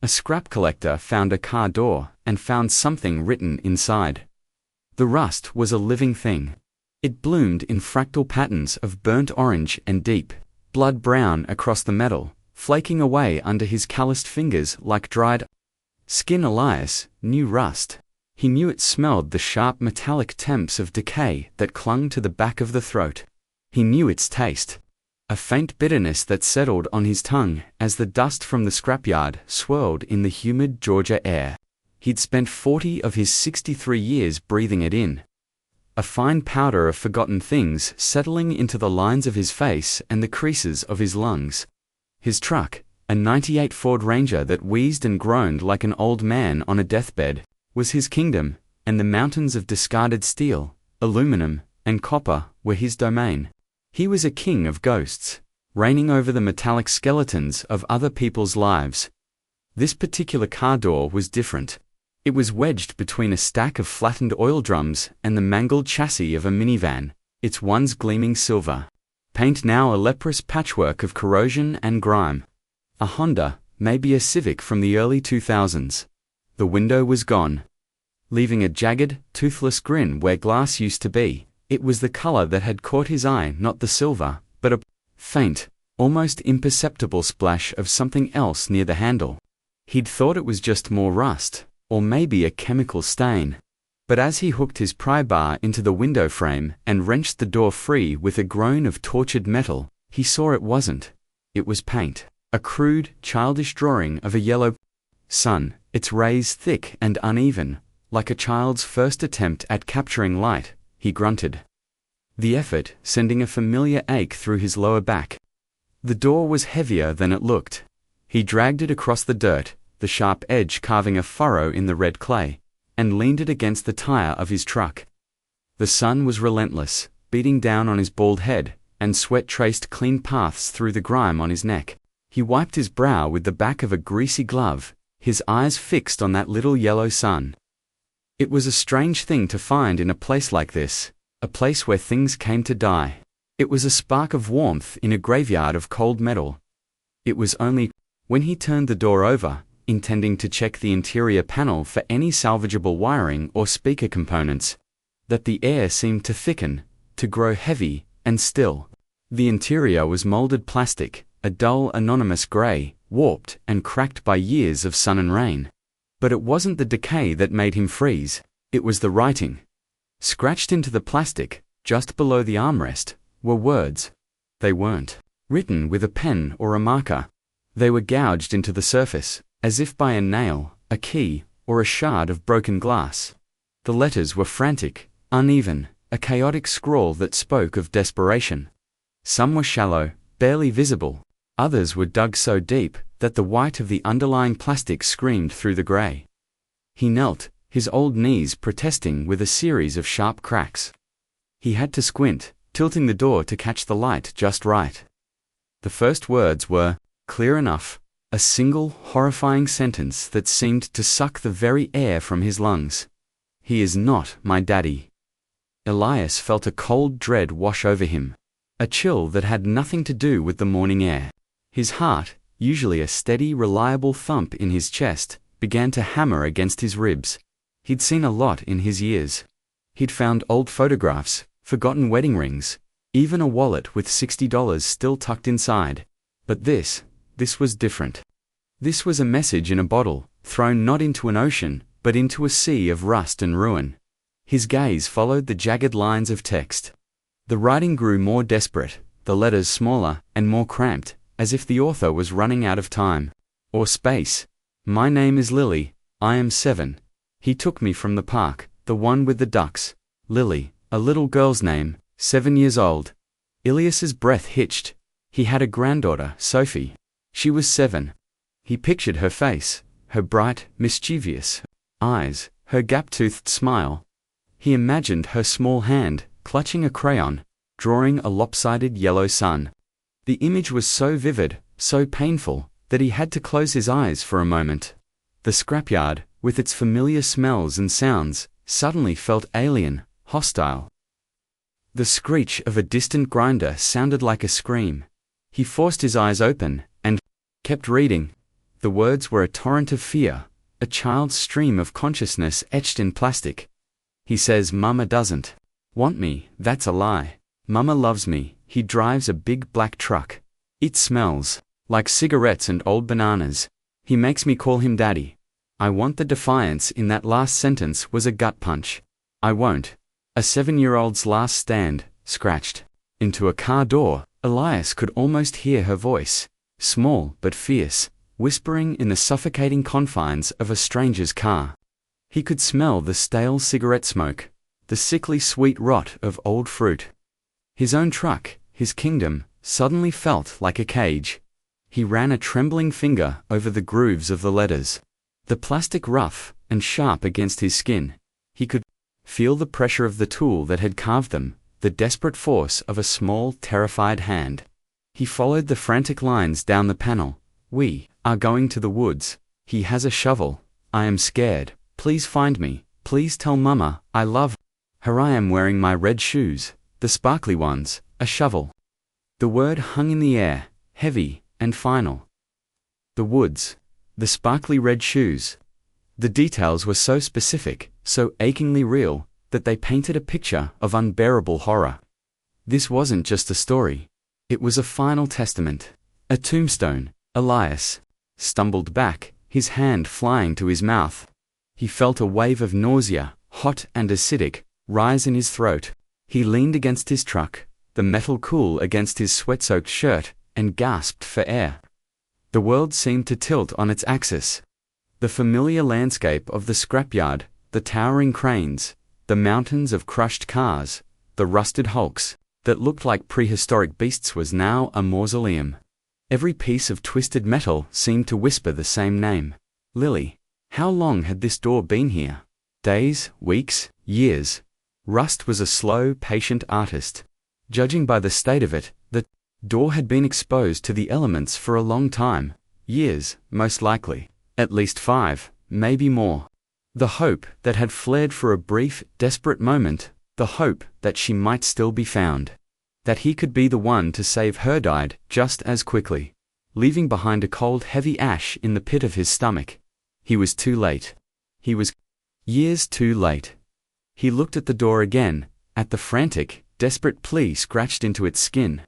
A scrap collector found a car door and found something written inside. The rust was a living thing. It bloomed in fractal patterns of burnt orange and deep blood brown across the metal, flaking away under his calloused fingers like dried skin. Elias knew rust. He knew it smelled the sharp metallic temps of decay that clung to the back of the throat. He knew its taste. A faint bitterness that settled on his tongue as the dust from the scrapyard swirled in the humid Georgia air. He'd spent 40 of his 63 years breathing it in. A fine powder of forgotten things settling into the lines of his face and the creases of his lungs. His truck, a '98 Ford Ranger that wheezed and groaned like an old man on a deathbed, was his kingdom, and the mountains of discarded steel, aluminum, and copper were his domain. He was a king of ghosts, reigning over the metallic skeletons of other people's lives. This particular car door was different. It was wedged between a stack of flattened oil drums and the mangled chassis of a minivan, its once gleaming silver paint now a leprous patchwork of corrosion and grime. A Honda, maybe a Civic from the early 2000s. The window was gone, leaving a jagged, toothless grin where glass used to be. It was the color that had caught his eye, not the silver, but a faint, almost imperceptible splash of something else near the handle. He'd thought it was just more rust, or maybe a chemical stain. But as he hooked his pry bar into the window frame and wrenched the door free with a groan of tortured metal, he saw it wasn't. It was paint. A crude, childish drawing of a yellow sun, its rays thick and uneven, like a child's first attempt at capturing light. He grunted. The effort sending a familiar ache through his lower back. The door was heavier than it looked. He dragged it across the dirt, the sharp edge carving a furrow in the red clay, and leaned it against the tire of his truck. The sun was relentless, beating down on his bald head, and sweat traced clean paths through the grime on his neck. He wiped his brow with the back of a greasy glove, his eyes fixed on that little yellow sun. It was a strange thing to find in a place like this, a place where things came to die. It was a spark of warmth in a graveyard of cold metal. It was only when he turned the door over, intending to check the interior panel for any salvageable wiring or speaker components, that the air seemed to thicken, to grow heavy and still. The interior was molded plastic, a dull anonymous gray, warped and cracked by years of sun and rain. But it wasn't the decay that made him freeze, it was the writing. Scratched into the plastic, just below the armrest, were words. They weren't written with a pen or a marker. They were gouged into the surface, as if by a nail, a key, or a shard of broken glass. The letters were frantic, uneven, a chaotic scrawl that spoke of desperation. Some were shallow, barely visible. Others were dug so deep that the white of the underlying plastic screamed through the gray. He knelt, his old knees protesting with a series of sharp cracks. He had to squint, tilting the door to catch the light just right. The first words were, clear enough, a single, horrifying sentence that seemed to suck the very air from his lungs. He is not my daddy. Elias felt a cold dread wash over him, a chill that had nothing to do with the morning air. His heart, usually a steady, reliable thump in his chest, began to hammer against his ribs. He'd seen a lot in his years. He'd found old photographs, forgotten wedding rings, even a wallet with $60 still tucked inside. But this was different. This was a message in a bottle, thrown not into an ocean, but into a sea of rust and ruin. His gaze followed the jagged lines of text. The writing grew more desperate, the letters smaller and more cramped, as if the author was running out of time. Or space. My name is Lily, I am 7. He took me from the park, the one with the ducks. Lily, a little girl's name, 7 years old. Ilias's breath hitched. He had a granddaughter, Sophie. She was 7. He pictured her face, her bright, mischievous eyes, her gap-toothed smile. He imagined her small hand, clutching a crayon, drawing a lopsided yellow sun. The image was so vivid, so painful, that he had to close his eyes for a moment. The scrapyard, with its familiar smells and sounds, suddenly felt alien, hostile. The screech of a distant grinder sounded like a scream. He forced his eyes open, and kept reading. The words were a torrent of fear, a child's stream of consciousness etched in plastic. He says Mama doesn't want me, that's a lie. Mama loves me, he drives a big black truck. It smells like cigarettes and old bananas. He makes me call him Daddy. I want. The defiance in that last sentence was a gut punch. I won't. A 7-year-old's last stand, scratched into a car door. Elias could almost hear her voice, small but fierce, whispering in the suffocating confines of a stranger's car. He could smell the stale cigarette smoke, the sickly sweet rot of old fruit. His own truck, his kingdom, suddenly felt like a cage. He ran a trembling finger over the grooves of the letters. The plastic rough and sharp against his skin. He could feel the pressure of the tool that had carved them, the desperate force of a small, terrified hand. He followed the frantic lines down the panel. We are going to the woods. He has a shovel. I am scared. Please find me. Please tell Mama I love her. I am wearing my red shoes, the sparkly ones, a shovel. The word hung in the air, heavy and final. The woods, the sparkly red shoes. The details were so specific, so achingly real, that they painted a picture of unbearable horror. This wasn't just a story. It was a final testament, a tombstone. Elias stumbled back, his hand flying to his mouth. He felt a wave of nausea, hot and acidic, rise in his throat. He leaned against his truck, the metal cool against his sweat-soaked shirt, and gasped for air. The world seemed to tilt on its axis. The familiar landscape of the scrapyard, the towering cranes, the mountains of crushed cars, the rusted hulks that looked like prehistoric beasts was now a mausoleum. Every piece of twisted metal seemed to whisper the same name. Lily. How long had this door been here? Days, weeks, years. Rust was a slow, patient artist. Judging by the state of it, the door had been exposed to the elements for a long time. Years, most likely. At least 5, maybe more. The hope that had flared for a brief, desperate moment, the hope that she might still be found. That he could be the one to save her died just as quickly, leaving behind a cold, heavy ash in the pit of his stomach. He was too late. He was years too late. He looked at the door again, at the frantic, desperate plea scratched into its skin.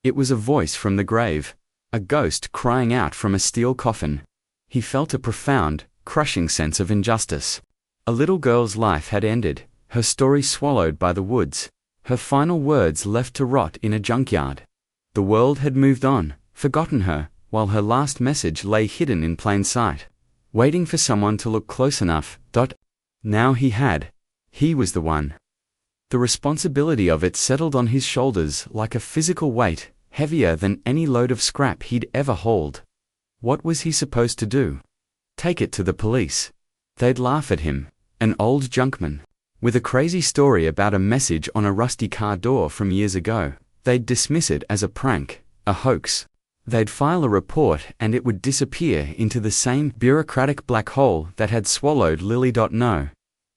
It was a voice from the grave, a ghost crying out from a steel coffin. He felt a profound, crushing sense of injustice. A little girl's life had ended, her story swallowed by the woods, her final words left to rot in a junkyard. The world had moved on, forgotten her, while her last message lay hidden in plain sight, waiting for someone to look close enough. Now he had. He was the one. The responsibility of it settled on his shoulders like a physical weight, heavier than any load of scrap he'd ever hauled. What was he supposed to do? Take it to the police. They'd laugh at him, an old junkman with a crazy story about a message on a rusty car door from years ago. They'd dismiss it as a prank, a hoax. They'd file a report and it would disappear into the same bureaucratic black hole that had swallowed Lily. No.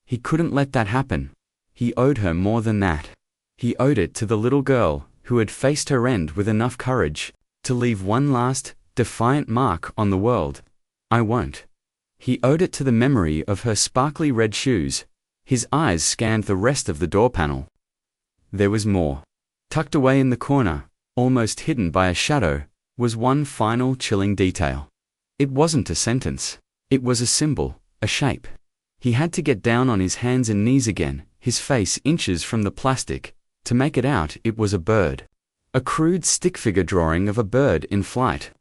He couldn't let that happen. He owed her more than that. He owed it to the little girl who had faced her end with enough courage to leave one last, defiant mark on the world. I won't. He owed it to the memory of her sparkly red shoes. His eyes scanned the rest of the door panel. There was more. Tucked away in the corner, almost hidden by a shadow, was one final chilling detail. It wasn't a sentence. It was a symbol, a shape. He had to get down on his hands and knees again, his face inches from the plastic, to make it out. It was a bird. A crude stick figure drawing of a bird in flight.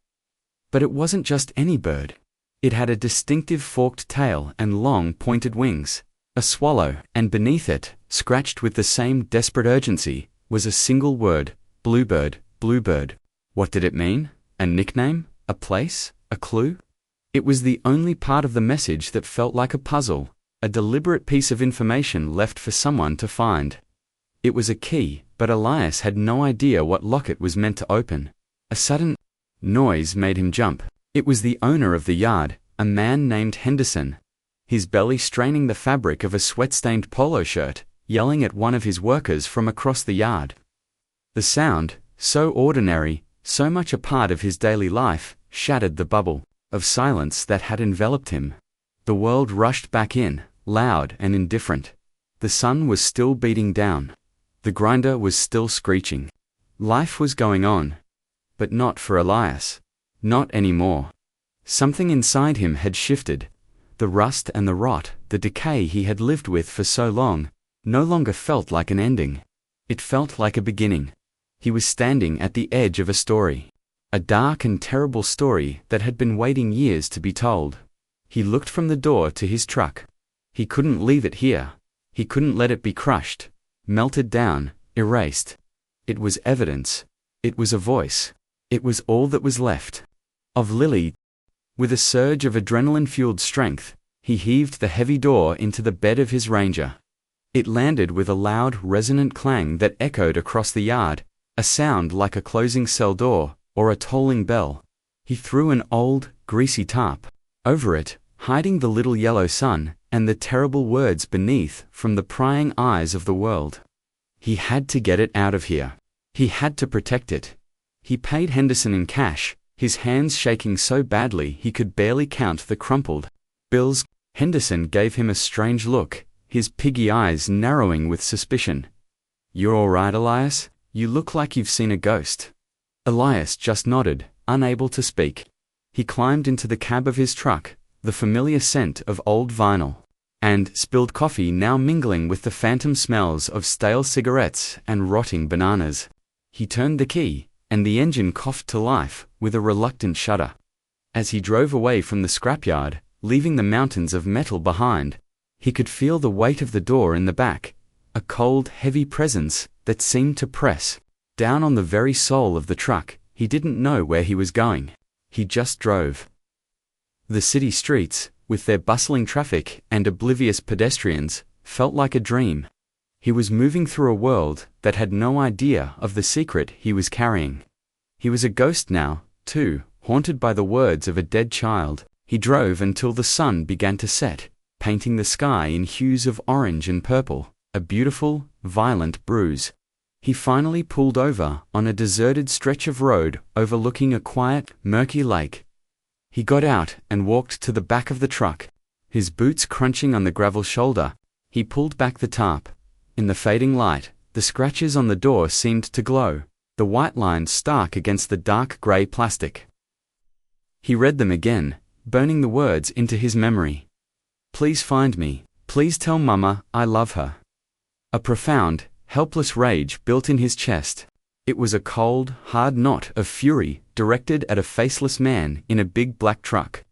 But it wasn't just any bird. It had a distinctive forked tail and long pointed wings. A swallow, and beneath it, scratched with the same desperate urgency, was a single word: bluebird, bluebird. What did it mean? A nickname? A place? A clue? It was the only part of the message that felt like a puzzle, a deliberate piece of information left for someone to find. It was a key, but Elias had no idea what lock it was meant to open. A sudden noise made him jump. It was the owner of the yard, a man named Henderson. His belly straining the fabric of a sweat-stained polo shirt, yelling at one of his workers from across the yard. The sound, so ordinary, so much a part of his daily life, shattered the bubble. of silence that had enveloped him. The world rushed back in, loud and indifferent. The sun was still beating down. The grinder was still screeching. Life was going on. But not for Elias. Not anymore. Something inside him had shifted. The rust and the rot, the decay he had lived with for so long, no longer felt like an ending. It felt like a beginning. He was standing at the edge of a story. A dark and terrible story that had been waiting years to be told. He looked from the door to his truck. He couldn't leave it here. He couldn't let it be crushed, melted down, erased. It was evidence. It was a voice. It was all that was left. Of Lily. With a surge of adrenaline-fueled strength, he heaved the heavy door into the bed of his Ranger. It landed with a loud, resonant clang that echoed across the yard, a sound like a closing cell door or a tolling bell. He threw an old, greasy tarp over it, hiding the little yellow sun and the terrible words beneath from the prying eyes of the world. He had to get it out of here. He had to protect it. He paid Henderson in cash, his hands shaking so badly he could barely count the crumpled bills. Henderson gave him a strange look, his piggy eyes narrowing with suspicion. "You're all right, Elias? You look like you've seen a ghost." Elias just nodded, unable to speak. He climbed into the cab of his truck, the familiar scent of old vinyl and spilled coffee now mingling with the phantom smells of stale cigarettes and rotting bananas. He turned the key, and the engine coughed to life with a reluctant shudder. As he drove away from the scrapyard, leaving the mountains of metal behind, he could feel the weight of the door in the back, a cold, heavy presence that seemed to press down on the very soul of the truck. He didn't know where he was going. He just drove. The city streets, with their bustling traffic and oblivious pedestrians, felt like a dream. He was moving through a world that had no idea of the secret he was carrying. He was a ghost now, too, haunted by the words of a dead child. He drove until the sun began to set, painting the sky in hues of orange and purple, a beautiful, violent bruise. He finally pulled over on a deserted stretch of road overlooking a quiet, murky lake. He got out and walked to the back of the truck. His boots crunching on the gravel shoulder, he pulled back the tarp. In the fading light, the scratches on the door seemed to glow, the white lines stark against the dark gray plastic. He read them again, burning the words into his memory. "Please find me. Please tell Mama I love her." A profound, helpless rage built in his chest. It was a cold, hard knot of fury directed at a faceless man in a big black truck.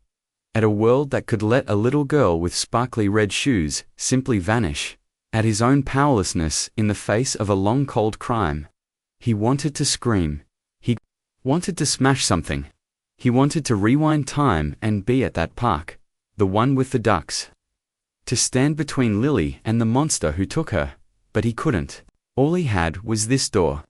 At a world that could let a little girl with sparkly red shoes simply vanish. At his own powerlessness in the face of a long cold crime. He wanted to scream. He wanted to smash something. He wanted to rewind time and be at that park, the one with the ducks. To stand between Lily and the monster who took her, but he couldn't. All he had was this door.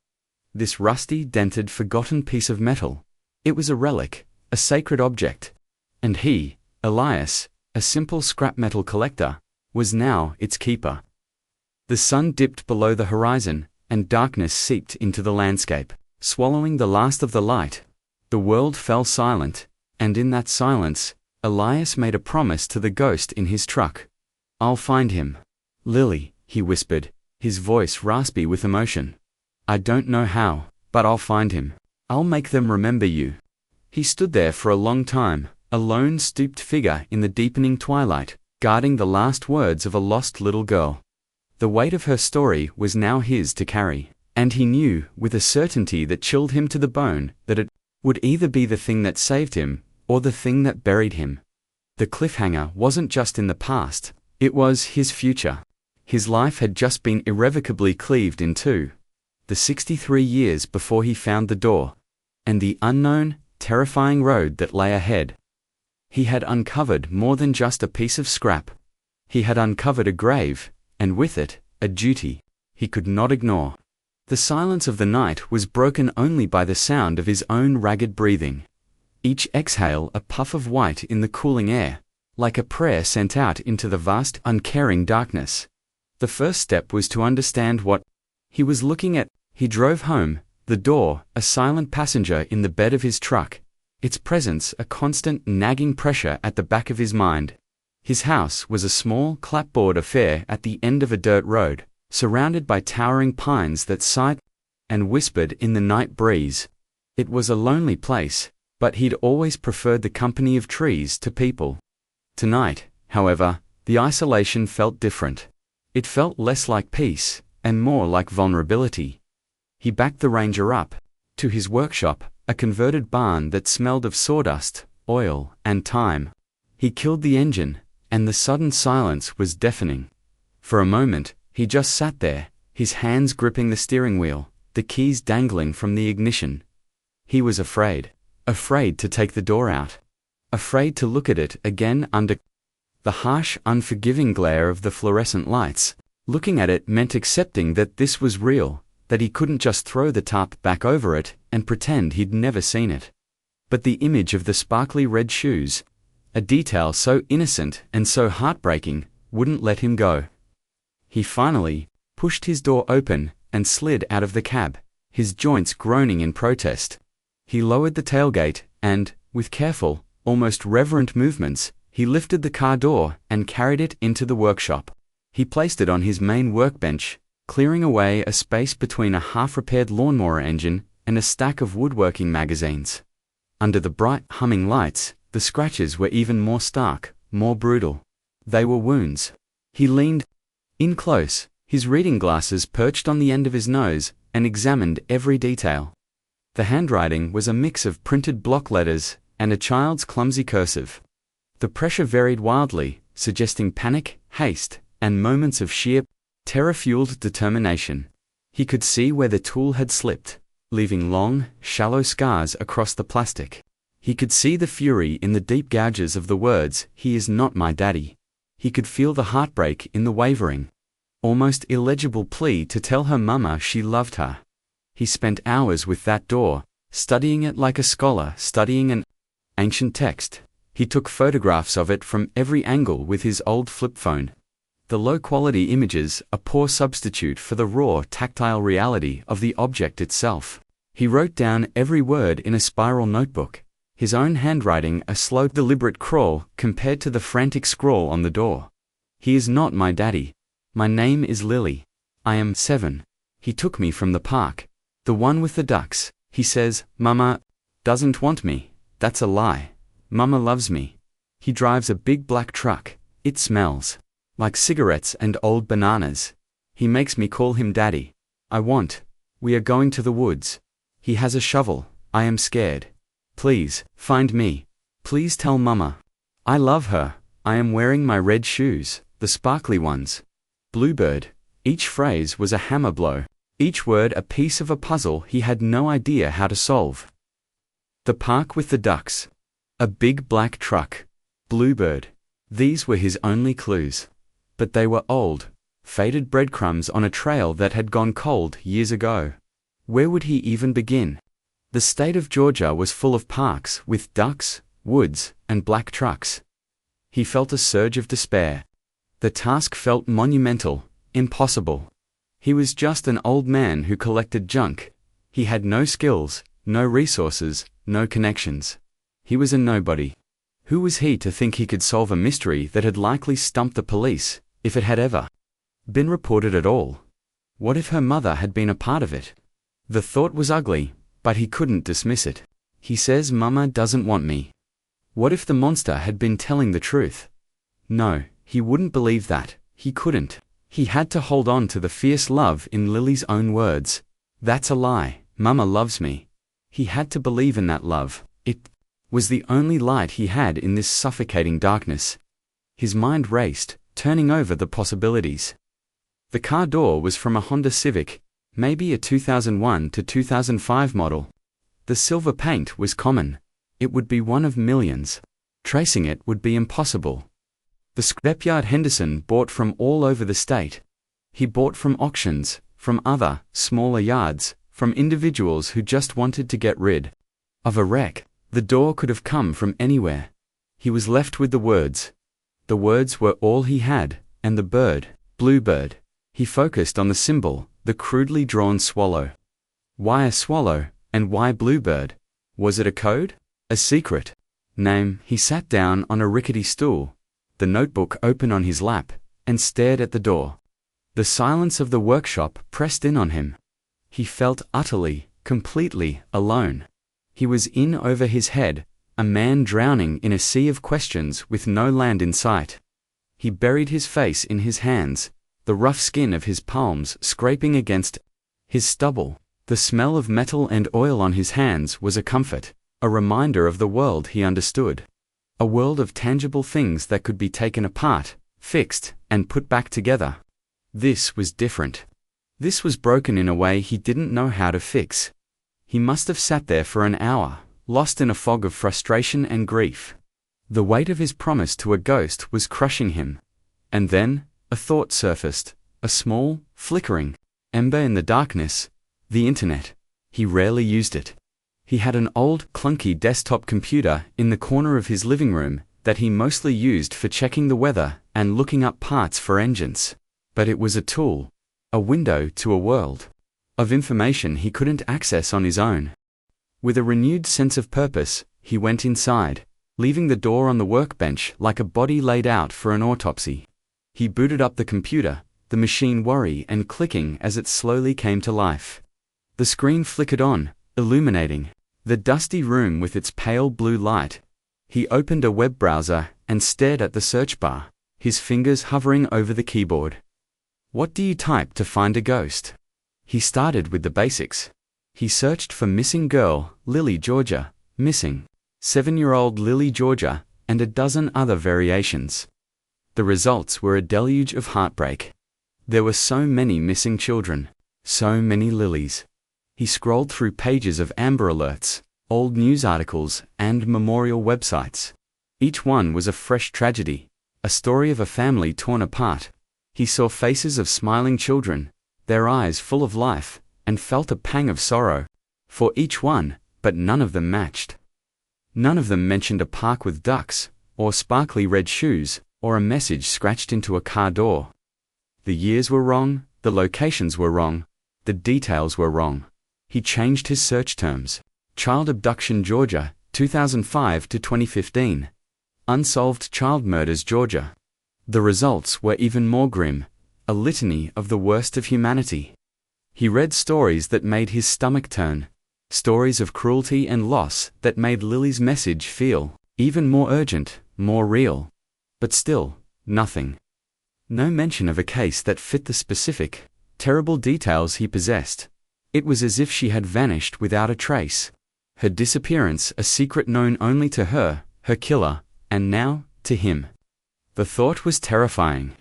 This rusty, dented, forgotten piece of metal. It was a relic, a sacred object. And he, Elias, a simple scrap metal collector, was now its keeper. The sun dipped below the horizon, and darkness seeped into the landscape, swallowing the last of the light. The world fell silent, and in that silence, Elias made a promise to the ghost in his truck. "I'll find him." "Lily," he whispered, his voice raspy with emotion. "I don't know how, but I'll find him. I'll make them remember you." He stood there for a long time, a lone stooped figure in the deepening twilight, guarding the last words of a lost little girl. The weight of her story was now his to carry, and he knew, with a certainty that chilled him to the bone, that it would either be the thing that saved him, or the thing that buried him. The cliffhanger wasn't just in the past, it was his future. His life had just been irrevocably cleaved in two. The 63 years before he found the door, and the unknown, terrifying road that lay ahead. He had uncovered more than just a piece of scrap. He had uncovered a grave, and with it, a duty he could not ignore. The silence of the night was broken only by the sound of his own ragged breathing. Each exhale a puff of white in the cooling air, like a prayer sent out into the vast, uncaring darkness. The first step was to understand what he was looking at. He drove home, the door, a silent passenger in the bed of his truck. its presence a constant nagging pressure at the back of his mind. His house was a small, clapboard affair at the end of a dirt road, surrounded by towering pines that sighed and whispered in the night breeze. It was a lonely place, but he'd always preferred the company of trees to people. Tonight, however, the isolation felt different. It felt less like peace, and more like vulnerability. He backed the Ranger up to his workshop, a converted barn that smelled of sawdust, oil, and time. He killed the engine, and the sudden silence was deafening. For a moment, he just sat there, his hands gripping the steering wheel, the keys dangling from the ignition. He was afraid to take the door out, afraid to look at it again under the harsh, unforgiving glare of the fluorescent lights. Looking at it meant accepting that this was real, that he couldn't just throw the tarp back over it and pretend he'd never seen it. But the image of the sparkly red shoes, a detail so innocent and so heartbreaking, wouldn't let him go. He finally pushed his door open and slid out of the cab, his joints groaning in protest. He lowered the tailgate and, with careful, almost reverent movements, he lifted the car door and carried it into the workshop. He placed it on his main workbench, clearing away a space between a half-repaired lawnmower engine and a stack of woodworking magazines. Under the bright, humming lights, the scratches were even more stark, more brutal. They were wounds. He leaned in close, his reading glasses perched on the end of his nose, and examined every detail. The handwriting was a mix of printed block letters and a child's clumsy cursive. The pressure varied wildly, suggesting panic, haste, and moments of sheer, terror-fueled determination. He could see where the tool had slipped, leaving long, shallow scars across the plastic. He could see the fury in the deep gouges of the words, "He is not my daddy." He could feel the heartbreak in the wavering, almost illegible plea to tell her mama she loved her. He spent hours with that door, studying it like a scholar studying an ancient text. He took photographs of it from every angle with his old flip phone. The low-quality images, a poor substitute for the raw, tactile reality of the object itself. He wrote down every word in a spiral notebook, his own handwriting a slow, deliberate crawl compared to the frantic scrawl on the door. "He is not my daddy. My name is Lily. I am 7. He took me from the park. The one with the ducks. He says, Mama doesn't want me. That's a lie. Mama loves me. He drives a big black truck. It smells like cigarettes and old bananas. He makes me call him daddy. We are going to the woods. He has a shovel. I am scared. Please, find me. Please tell Mama. I love her. I am wearing my red shoes, the sparkly ones." Bluebird. Each phrase was a hammer blow, each word a piece of a puzzle he had no idea how to solve. The park with the ducks. A big black truck. Bluebird. These were his only clues. But they were old, faded breadcrumbs on a trail that had gone cold years ago. Where would he even begin? The state of Georgia was full of parks with ducks, woods, and black trucks. He felt a surge of despair. The task felt monumental, impossible. He was just an old man who collected junk. He had no skills, no resources, no connections. He was a nobody. Who was he to think he could solve a mystery that had likely stumped the police, if it had ever been reported at all? What if her mother had been a part of it? The thought was ugly, but he couldn't dismiss it. He says Mama doesn't want me. What if the monster had been telling the truth? No, he wouldn't believe that. He couldn't. He had to hold on to the fierce love in Lily's own words. That's a lie. Mama loves me. He had to believe in that love. It was the only light he had in this suffocating darkness. His mind raced, turning over the possibilities. The car door was from a Honda Civic, maybe a 2001 to 2005 model. The silver paint was common. It would be one of millions. Tracing it would be impossible. The scrapyard Henderson bought from all over the state. He bought from auctions, from other, smaller yards, from individuals who just wanted to get rid of a wreck. The door could have come from anywhere. He was left with the words. The words were all he had, and the bird, Bluebird. He focused on the symbol, the crudely drawn swallow. Why a swallow, and why Bluebird? Was it a code? A secret. Name. He sat down on a rickety stool, the notebook open on his lap, and stared at the door. The silence of the workshop pressed in on him. He felt utterly, completely alone. He was in over his head, a man drowning in a sea of questions with no land in sight. He buried his face in his hands, the rough skin of his palms scraping against his stubble. The smell of metal and oil on his hands was a comfort, a reminder of the world he understood. A world of tangible things that could be taken apart, fixed, and put back together. This was different. This was broken in a way he didn't know how to fix. He must have sat there for an hour, lost in a fog of frustration and grief. The weight of his promise to a ghost was crushing him. And then, a thought surfaced, a small, flickering ember in the darkness: the internet. He rarely used it. He had an old, clunky desktop computer in the corner of his living room that he mostly used for checking the weather and looking up parts for engines. But it was a tool, a window to a world of information he couldn't access on his own. With a renewed sense of purpose, he went inside, leaving the door on the workbench like a body laid out for an autopsy. He booted up the computer, the machine whirring and clicking as it slowly came to life. The screen flickered on, illuminating the dusty room with its pale blue light. He opened a web browser and stared at the search bar, his fingers hovering over the keyboard. What do you type to find a ghost? He started with the basics. He searched for missing girl, Lily Georgia, missing 7-year-old Lily Georgia, and a dozen other variations. The results were a deluge of heartbreak. There were so many missing children, so many Lilies. He scrolled through pages of Amber Alerts, old news articles, and memorial websites. Each one was a fresh tragedy, a story of a family torn apart. He saw faces of smiling children, their eyes full of life, and felt a pang of sorrow for each one, but none of them matched. None of them mentioned a park with ducks, or sparkly red shoes, or a message scratched into a car door. The years were wrong, the locations were wrong, the details were wrong. He changed his search terms. Child abduction Georgia, 2005 to 2015. Unsolved child murders Georgia. The results were even more grim, a litany of the worst of humanity. He read stories that made his stomach turn, stories of cruelty and loss that made Lily's message feel even more urgent, more real. But still, nothing. No mention of a case that fit the specific, terrible details he possessed. It was as if she had vanished without a trace. Her disappearance a secret known only to her, her killer, and now, to him. The thought was terrifying.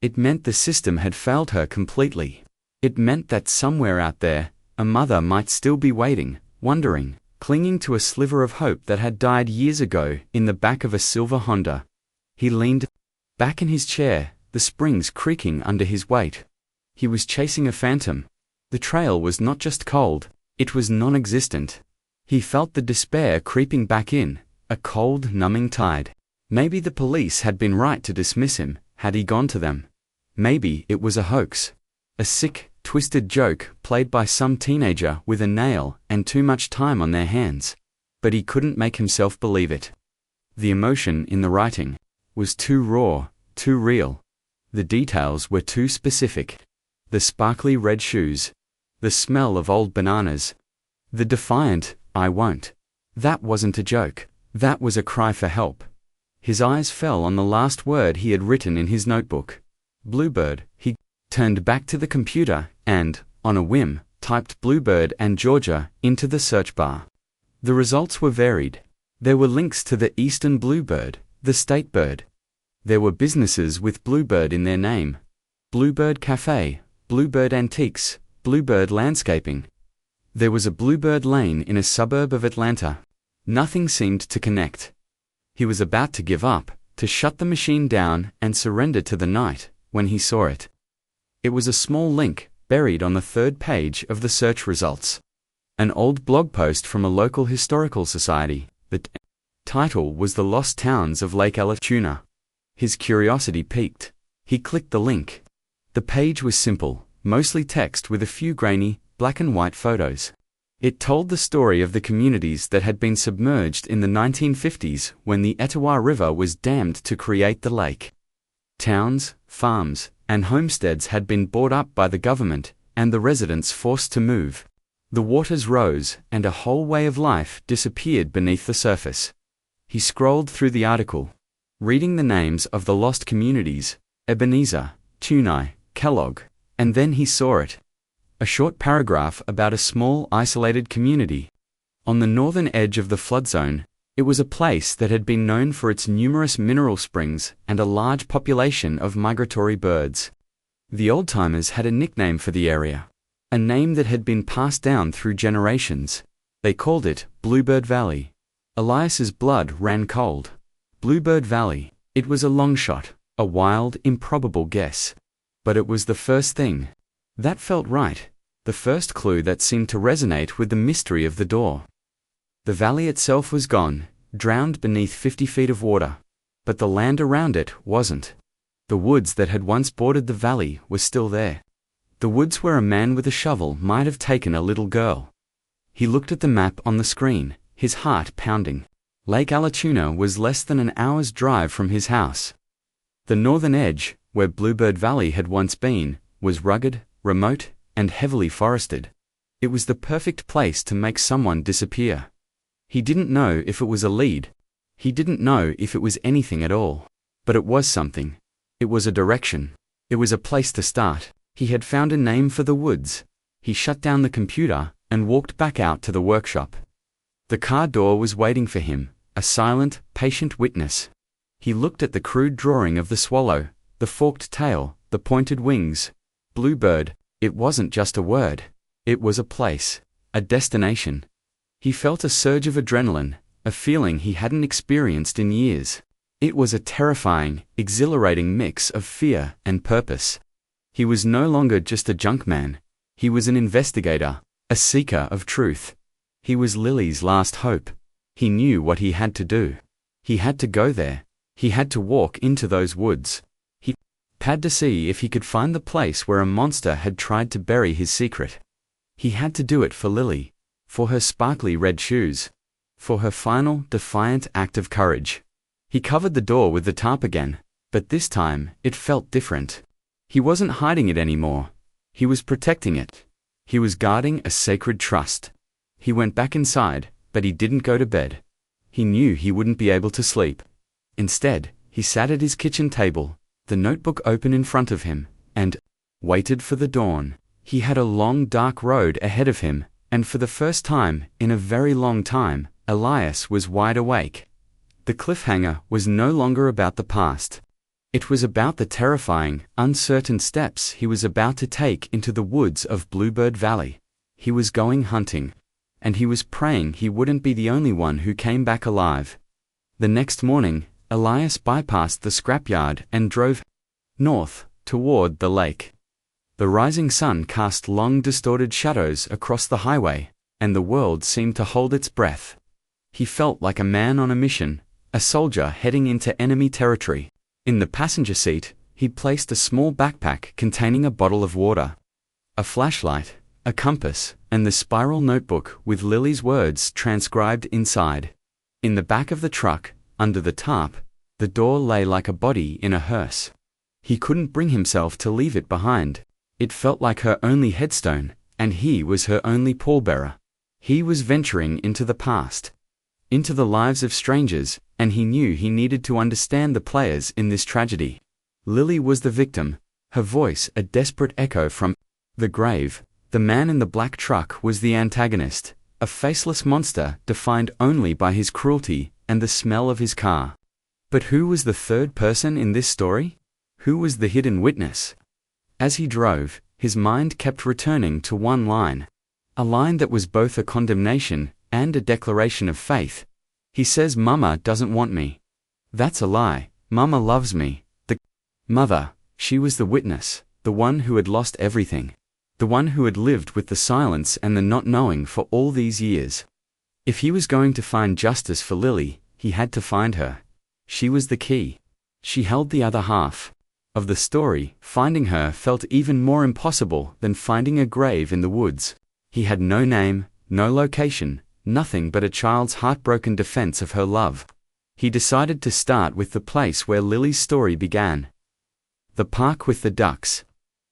It meant the system had failed her completely. It meant that somewhere out there, a mother might still be waiting, wondering, clinging to a sliver of hope that had died years ago in the back of a silver Honda. He leaned back in his chair, the springs creaking under his weight. He was chasing a phantom. The trail was not just cold, it was non-existent. He felt the despair creeping back in, a cold, numbing tide. Maybe the police had been right to dismiss him, had he gone to them. Maybe it was a hoax. A sick, twisted joke played by some teenager with a nail and too much time on their hands. But he couldn't make himself believe it. The emotion in the writing was too raw, too real. The details were too specific. The sparkly red shoes. The smell of old bananas. The defiant, "I won't." That wasn't a joke. That was a cry for help. His eyes fell on the last word he had written in his notebook. Bluebird. He turned back to the computer and, on a whim, typed Bluebird and Georgia into the search bar. The results were varied. There were links to the eastern bluebird, the state bird. There were businesses with Bluebird in their name. Bluebird Cafe, Bluebird Antiques, Bluebird Landscaping. There was a Bluebird Lane in a suburb of Atlanta. Nothing seemed to connect. He was about to give up, to shut the machine down and surrender to the night, when he saw it. It was a small link, buried on the third page of the search results. An old blog post from a local historical society. The title was The Lost Towns of Lake Alatoona. His curiosity piqued. He clicked the link. The page was simple, mostly text with a few grainy, black and white photos. It told the story of the communities that had been submerged in the 1950s when the Etowah River was dammed to create the lake. Towns, farms, and homesteads had been bought up by the government, and the residents forced to move. The waters rose, and a whole way of life disappeared beneath the surface. He scrolled through the article, reading the names of the lost communities: Ebenezer, Tunai, Kellogg, and then he saw it. A short paragraph about a small, isolated community. On the northern edge of the flood zone, it was a place that had been known for its numerous mineral springs and a large population of migratory birds. The old-timers had a nickname for the area, a name that had been passed down through generations. They called it Bluebird Valley. Elias's blood ran cold. Bluebird Valley. It was a long shot, a wild, improbable guess. But it was the first thing that felt right, the first clue that seemed to resonate with the mystery of the door. The valley itself was gone, drowned beneath 50 feet of water. But the land around it wasn't. The woods that had once bordered the valley were still there. The woods where a man with a shovel might have taken a little girl. He looked at the map on the screen, his heart pounding. Lake Allatoona was less than an hour's drive from his house. The northern edge, where Bluebird Valley had once been, was rugged, remote, and heavily forested. It was the perfect place to make someone disappear. He didn't know if it was a lead. He didn't know if it was anything at all. But it was something. It was a direction. It was a place to start. He had found a name for the woods. He shut down the computer and walked back out to the workshop. The car door was waiting for him, a silent, patient witness. He looked at the crude drawing of the swallow, the forked tail, the pointed wings. Bluebird. It wasn't just a word. It was a place, a destination. He felt a surge of adrenaline, a feeling he hadn't experienced in years. It was a terrifying, exhilarating mix of fear and purpose. He was no longer just a junkman. He was an investigator, a seeker of truth. He was Lily's last hope. He knew what he had to do. He had to go there. He had to walk into those woods. He had to see if he could find the place where a monster had tried to bury his secret. He had to do it for Lily, for her sparkly red shoes, for her final, defiant act of courage. He covered the door with the tarp again, but this time, it felt different. He wasn't hiding it anymore. He was protecting it. He was guarding a sacred trust. He went back inside, but he didn't go to bed. He knew he wouldn't be able to sleep. Instead, he sat at his kitchen table, the notebook open in front of him, and waited for the dawn. He had a long, dark road ahead of him, and for the first time, in a very long time, Elias was wide awake. The cliffhanger was no longer about the past. It was about the terrifying, uncertain steps he was about to take into the woods of Bluebird Valley. He was going hunting. And he was praying he wouldn't be the only one who came back alive. The next morning, Elias bypassed the scrapyard and drove north, toward the lake. The rising sun cast long distorted shadows across the highway, and the world seemed to hold its breath. He felt like a man on a mission, a soldier heading into enemy territory. In the passenger seat, he placed a small backpack containing a bottle of water, a flashlight, a compass, and the spiral notebook with Lily's words transcribed inside. In the back of the truck, under the tarp, the door lay like a body in a hearse. He couldn't bring himself to leave it behind. It felt like her only headstone, and he was her only pallbearer. He was venturing into the past, into the lives of strangers, and he knew he needed to understand the players in this tragedy. Lily was the victim, her voice a desperate echo from the grave. The man in the black truck was the antagonist, a faceless monster defined only by his cruelty and the smell of his car. But who was the third person in this story? Who was the hidden witness? As he drove, his mind kept returning to one line, a line that was both a condemnation and a declaration of faith. He says Mama doesn't want me. That's a lie. Mama loves me. The mother, she was the witness, the one who had lost everything. The one who had lived with the silence and the not knowing for all these years. If he was going to find justice for Lily, he had to find her. She was the key. She held the other half of the story. Finding her felt even more impossible than finding a grave in the woods. He had no name, No location, nothing but a child's heartbroken defense of her love. He decided to start with the place where Lily's story began. The park with the ducks.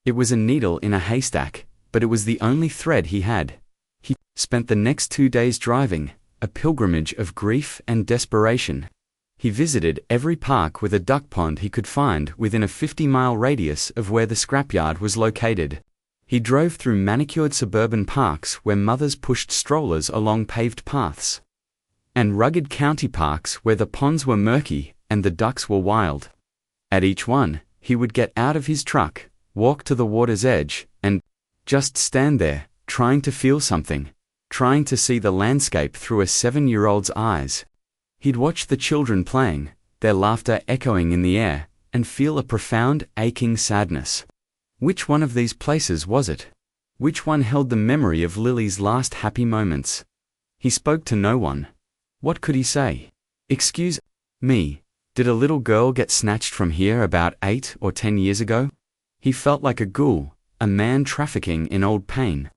It was a needle in a haystack, but it was the only thread he had. He spent the next 2 days driving, a pilgrimage of grief and desperation. He visited every park with a duck pond he could find within a 50-mile radius of where the scrapyard was located. He drove through manicured suburban parks where mothers pushed strollers along paved paths, and rugged county parks where the ponds were murky and the ducks were wild. At each one, he would get out of his truck, walk to the water's edge, and just stand there, trying to feel something, trying to see the landscape through a 7-year-old's eyes. He'd watch the children playing, their laughter echoing in the air, and feel a profound, aching sadness. Which one of these places was it? Which one held the memory of Lily's last happy moments? He spoke to no one. What could he say? Excuse me, did a little girl get snatched from here about 8 or 10 years ago? He felt like a ghoul, a man trafficking in old pain.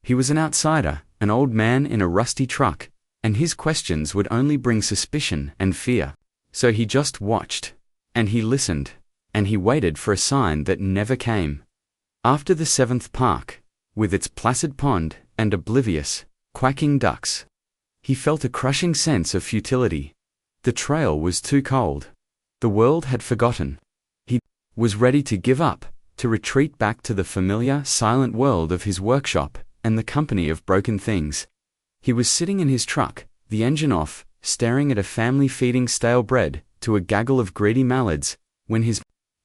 He was an outsider, an old man in a rusty truck, and his questions would only bring suspicion and fear. So he just watched, and he listened, and he waited for a sign that never came. After the 7th park, with its placid pond and oblivious, quacking ducks, he felt a crushing sense of futility. The trail was too cold. The world had forgotten. He was ready to give up, to retreat back to the familiar, silent world of his workshop and the company of broken things. He was sitting in his truck, the engine off, staring at a family feeding stale bread to a gaggle of greedy mallards, when his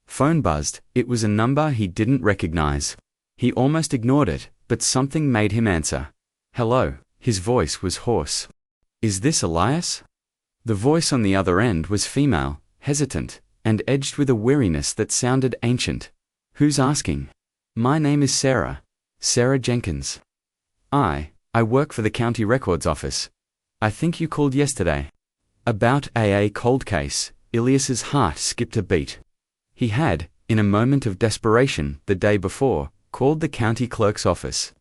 phone buzzed. It was a number he didn't recognize. He almost ignored it, but something made him answer. Hello, his voice was hoarse. Is this Elias? The voice on the other end was female, hesitant, and edged with a weariness that sounded ancient. Who's asking? My name is Sarah. Sarah Jenkins. I work for the county records office. I think you called yesterday. About a cold case. Elias's heart skipped a beat. He had, in a moment of desperation, the day before, called the county clerk's office,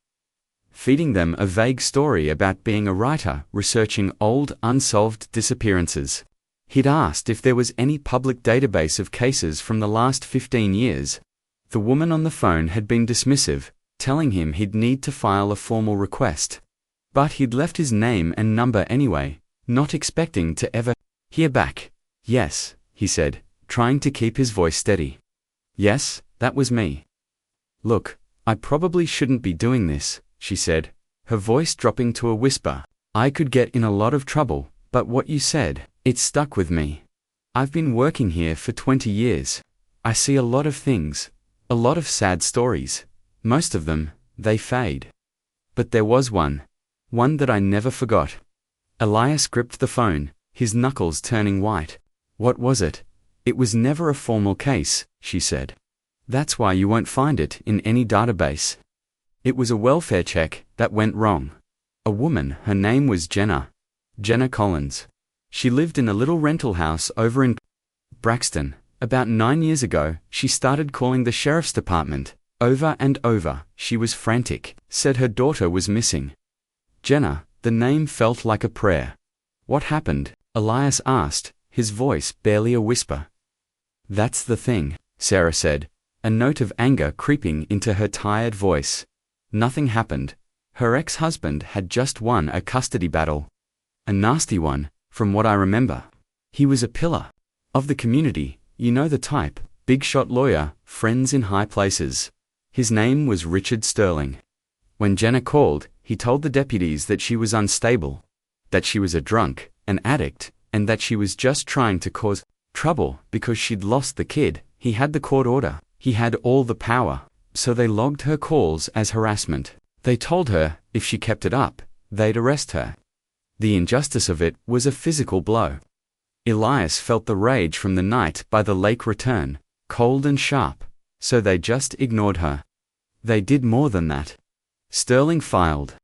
feeding them a vague story about being a writer researching old, unsolved disappearances. He'd asked if there was any public database of cases from the last 15 years. The woman on the phone had been dismissive, telling him he'd need to file a formal request. But he'd left his name and number anyway, not expecting to ever hear back. Yes, he said, trying to keep his voice steady. Yes, that was me. Look, I probably shouldn't be doing this, she said, her voice dropping to a whisper. I could get in a lot of trouble, but what you said, it stuck with me. I've been working here for 20 years. I see a lot of things, a lot of sad stories. Most of them, they fade. But there was one that I never forgot. Elias gripped the phone, his knuckles turning white. What was it? It was never a formal case, she said. That's why you won't find it in any database. It was a welfare check that went wrong. A woman, her name was Jenna Collins. She lived in a little rental house over in Braxton. About 9 years ago, she started calling the sheriff's department. Over and over, she was frantic, said her daughter was missing. Jenna, the name felt like a prayer. What happened? Elias asked, his voice barely a whisper. That's the thing, Sarah said, a note of anger creeping into her tired voice. Nothing happened. Her ex-husband had just won a custody battle. A nasty one, from what I remember. He was a pillar of the community, you know the type, big-shot lawyer, friends in high places. His name was Richard Sterling. When Jenna called, he told the deputies that she was unstable, that she was a drunk, an addict, and that she was just trying to cause trouble because she'd lost the kid. He had the court order. He had all the power. So they logged her calls as harassment. They told her, if she kept it up, they'd arrest her. The injustice of it was a physical blow. Elias felt the rage from the night by the lake return, cold and sharp, so they just ignored her. They did more than that. Sterling filed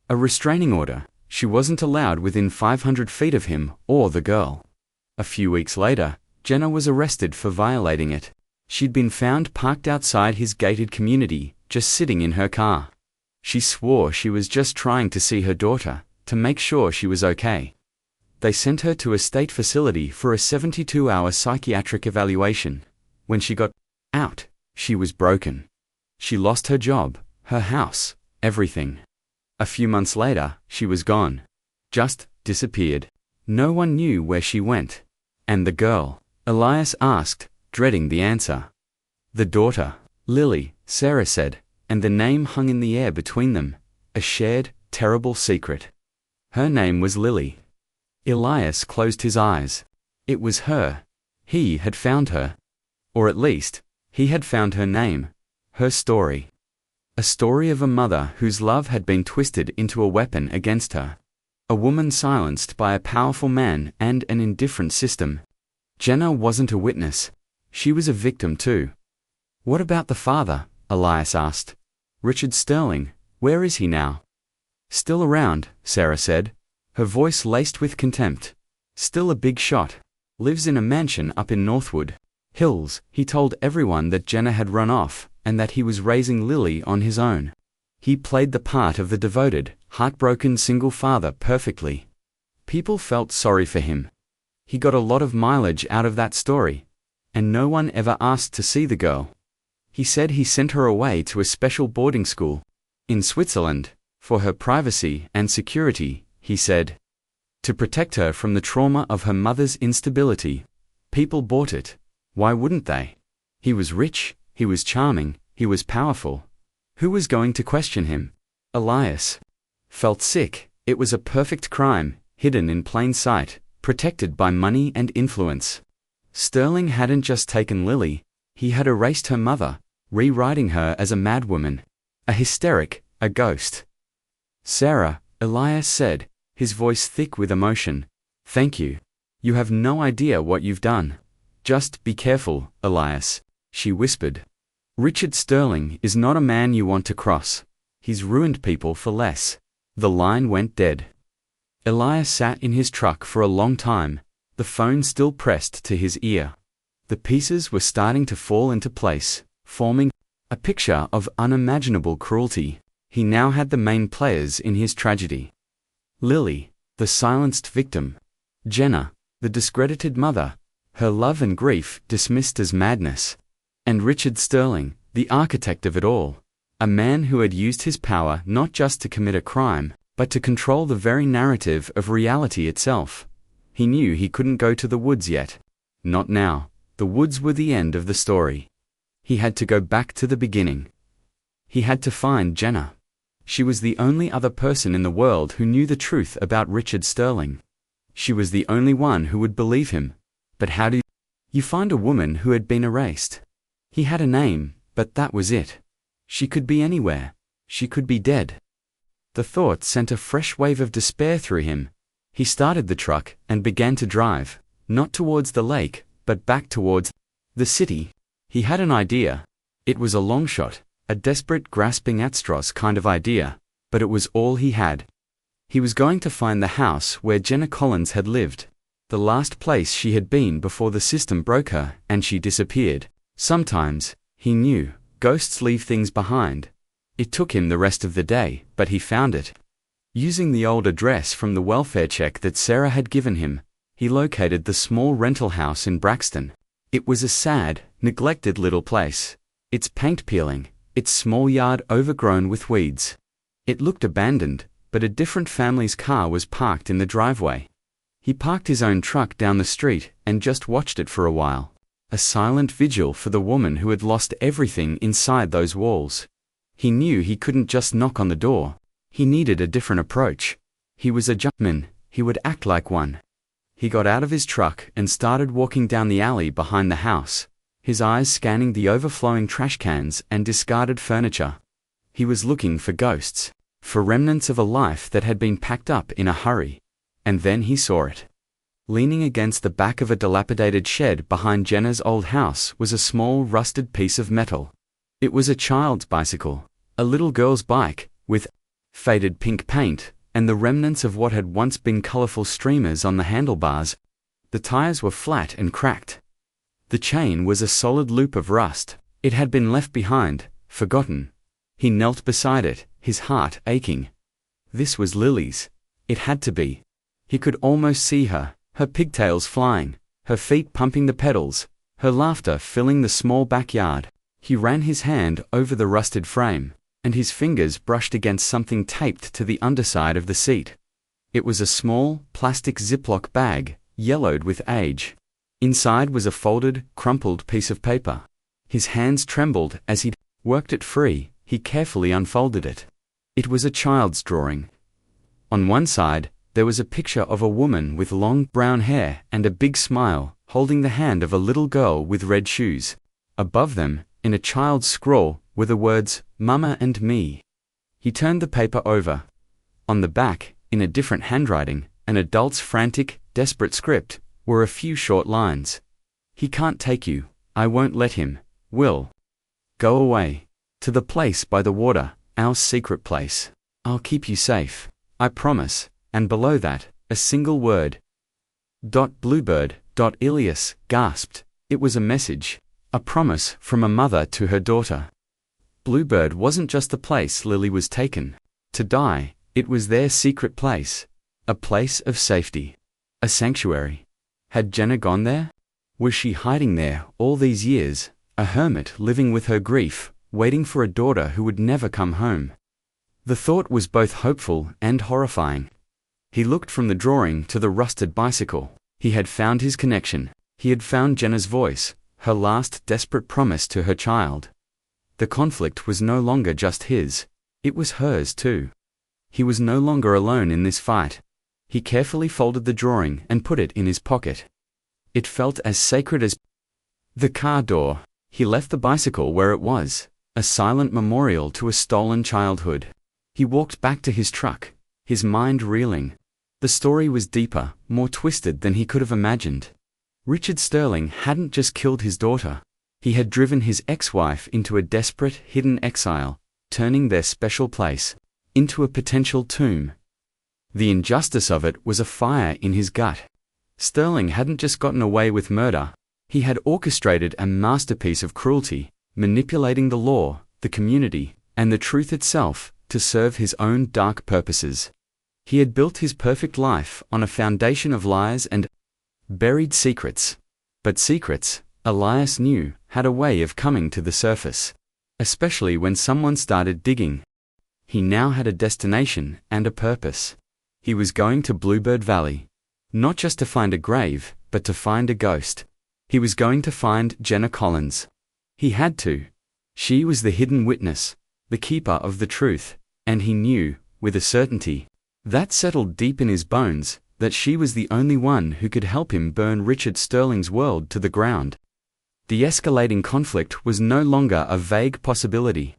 a restraining order. She wasn't allowed within 500 feet of him or the girl. A few weeks later, Jenna was arrested for violating it. She'd been found parked outside his gated community, just sitting in her car. She swore she was just trying to see her daughter, to make sure she was okay. They sent her to a state facility for a 72-hour psychiatric evaluation. When she got out, she was broken. She lost her job, her house, everything. A few months later, she was gone. Just disappeared. No one knew where she went. And the girl? Elias asked, dreading the answer. The daughter, Lily, Sarah said, and the name hung in the air between them, a shared, terrible secret. Her name was Lily. Elias closed his eyes. It was her. He had found her. Or at least, he had found her name, her story. A story of a mother whose love had been twisted into a weapon against her. A woman silenced by a powerful man and an indifferent system. Jenna wasn't a witness. She was a victim too. What about the father? Elias asked. Richard Sterling, where is he now? Still around, Sarah said, her voice laced with contempt. Still a big shot. Lives in a mansion up in Northwood Hills. He told everyone that Jenna had run off, and that he was raising Lily on his own. He played the part of the devoted, heartbroken single father perfectly. People felt sorry for him. He got a lot of mileage out of that story. And no one ever asked to see the girl. He said he sent her away to a special boarding school. In Switzerland, for her privacy and security, he said. To protect her from the trauma of her mother's instability. People bought it. Why wouldn't they? He was rich, he was charming, he was powerful. Who was going to question him? Elias felt sick. It was a perfect crime, hidden in plain sight, protected by money and influence. Sterling hadn't just taken Lily, he had erased her mother, rewriting her as a madwoman, a hysteric, a ghost. Sarah, Elias said, his voice thick with emotion. Thank you. You have no idea what you've done. Just be careful, Elias, she whispered. Richard Sterling is not a man you want to cross. He's ruined people for less. The line went dead. Elias sat in his truck for a long time, the phone still pressed to his ear. The pieces were starting to fall into place, forming a picture of unimaginable cruelty. He now had the main players in his tragedy. Lily, the silenced victim. Jenna, the discredited mother, her love and grief dismissed as madness. And Richard Sterling, the architect of it all, a man who had used his power not just to commit a crime, but to control the very narrative of reality itself. He knew he couldn't go to the woods yet. Not now. The woods were the end of the story. He had to go back to the beginning. He had to find Jenna. She was the only other person in the world who knew the truth about Richard Sterling. She was the only one who would believe him. But how do you find a woman who had been erased? He had a name, but that was it. She could be anywhere. She could be dead. The thought sent a fresh wave of despair through him. He started the truck and began to drive, not towards the lake, but back towards the city. He had an idea. It was a long shot, a desperate grasping at straws kind of idea, but it was all he had. He was going to find the house where Jenna Collins had lived, the last place she had been before the system broke her and she disappeared. Sometimes, he knew, ghosts leave things behind. It took him the rest of the day, but he found it. Using the old address from the welfare check that Sarah had given him, he located the small rental house in Braxton. It was a sad, neglected little place. Its paint peeling, its small yard overgrown with weeds. It looked abandoned, but a different family's car was parked in the driveway. He parked his own truck down the street and just watched it for a while. A silent vigil for the woman who had lost everything inside those walls. He knew he couldn't just knock on the door. He needed a different approach. He was a gentleman, he would act like one. He got out of his truck and started walking down the alley behind the house, his eyes scanning the overflowing trash cans and discarded furniture. He was looking for ghosts, for remnants of a life that had been packed up in a hurry. And then he saw it. Leaning against the back of a dilapidated shed behind Jenna's old house was a small rusted piece of metal. It was a child's bicycle, a little girl's bike, with faded pink paint, and the remnants of what had once been colorful streamers on the handlebars. The tires were flat and cracked. The chain was a solid loop of rust. It had been left behind, forgotten. He knelt beside it, his heart aching. This was Lily's. It had to be. He could almost see her, her pigtails flying, her feet pumping the pedals, her laughter filling the small backyard. He ran his hand over the rusted frame, and his fingers brushed against something taped to the underside of the seat. It was a small, plastic Ziploc bag, yellowed with age. Inside was a folded, crumpled piece of paper. His hands trembled as he worked it free. He carefully unfolded it. It was a child's drawing. On one side, there was a picture of a woman with long brown hair and a big smile, holding the hand of a little girl with red shoes. Above them, in a child's scrawl, were the words, "Mama and me." He turned the paper over. On the back, in a different handwriting, an adult's frantic, desperate script, were a few short lines. "He can't take you. I won't let him. Will. Go away. To the place by the water, our secret place. I'll keep you safe. I promise." And below that, a single word. Bluebird. Ilias gasped. It was a message. A promise from a mother to her daughter. Bluebird wasn't just the place Lily was taken to die, it was their secret place. A place of safety. A sanctuary. Had Jenna gone there? Was she hiding there all these years, a hermit living with her grief, waiting for a daughter who would never come home? The thought was both hopeful and horrifying. He looked from the drawing to the rusted bicycle. He had found his connection. He had found Jenna's voice, her last desperate promise to her child. The conflict was no longer just his. It was hers too. He was no longer alone in this fight. He carefully folded the drawing and put it in his pocket. It felt as sacred as the car door. He left the bicycle where it was, a silent memorial to a stolen childhood. He walked back to his truck, his mind reeling. The story was deeper, more twisted than he could have imagined. Richard Sterling hadn't just killed his daughter. He had driven his ex-wife into a desperate, hidden exile, turning their special place into a potential tomb. The injustice of it was a fire in his gut. Sterling hadn't just gotten away with murder. He had orchestrated a masterpiece of cruelty, manipulating the law, the community, and the truth itself to serve his own dark purposes. He had built his perfect life on a foundation of lies and buried secrets. But secrets, Elias knew, had a way of coming to the surface, especially when someone started digging. He now had a destination and a purpose. He was going to Bluebird Valley, not just to find a grave, but to find a ghost. He was going to find Jenna Collins. He had to. She was the hidden witness, the keeper of the truth, and he knew, with a certainty, that settled deep in his bones, that she was the only one who could help him burn Richard Sterling's world to the ground. The escalating conflict was no longer a vague possibility.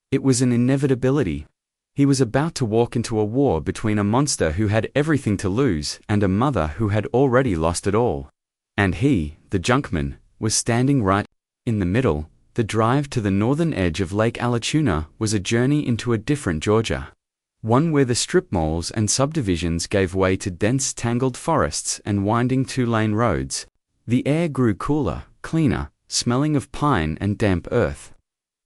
It was an inevitability. He was about to walk into a war between a monster who had everything to lose and a mother who had already lost it all. And he, the junkman, was standing right in the middle. The drive to the northern edge of Lake Alachuna was a journey into a different Georgia. One where the strip malls and subdivisions gave way to dense tangled forests and winding two-lane roads. The air grew cooler, cleaner, smelling of pine and damp earth.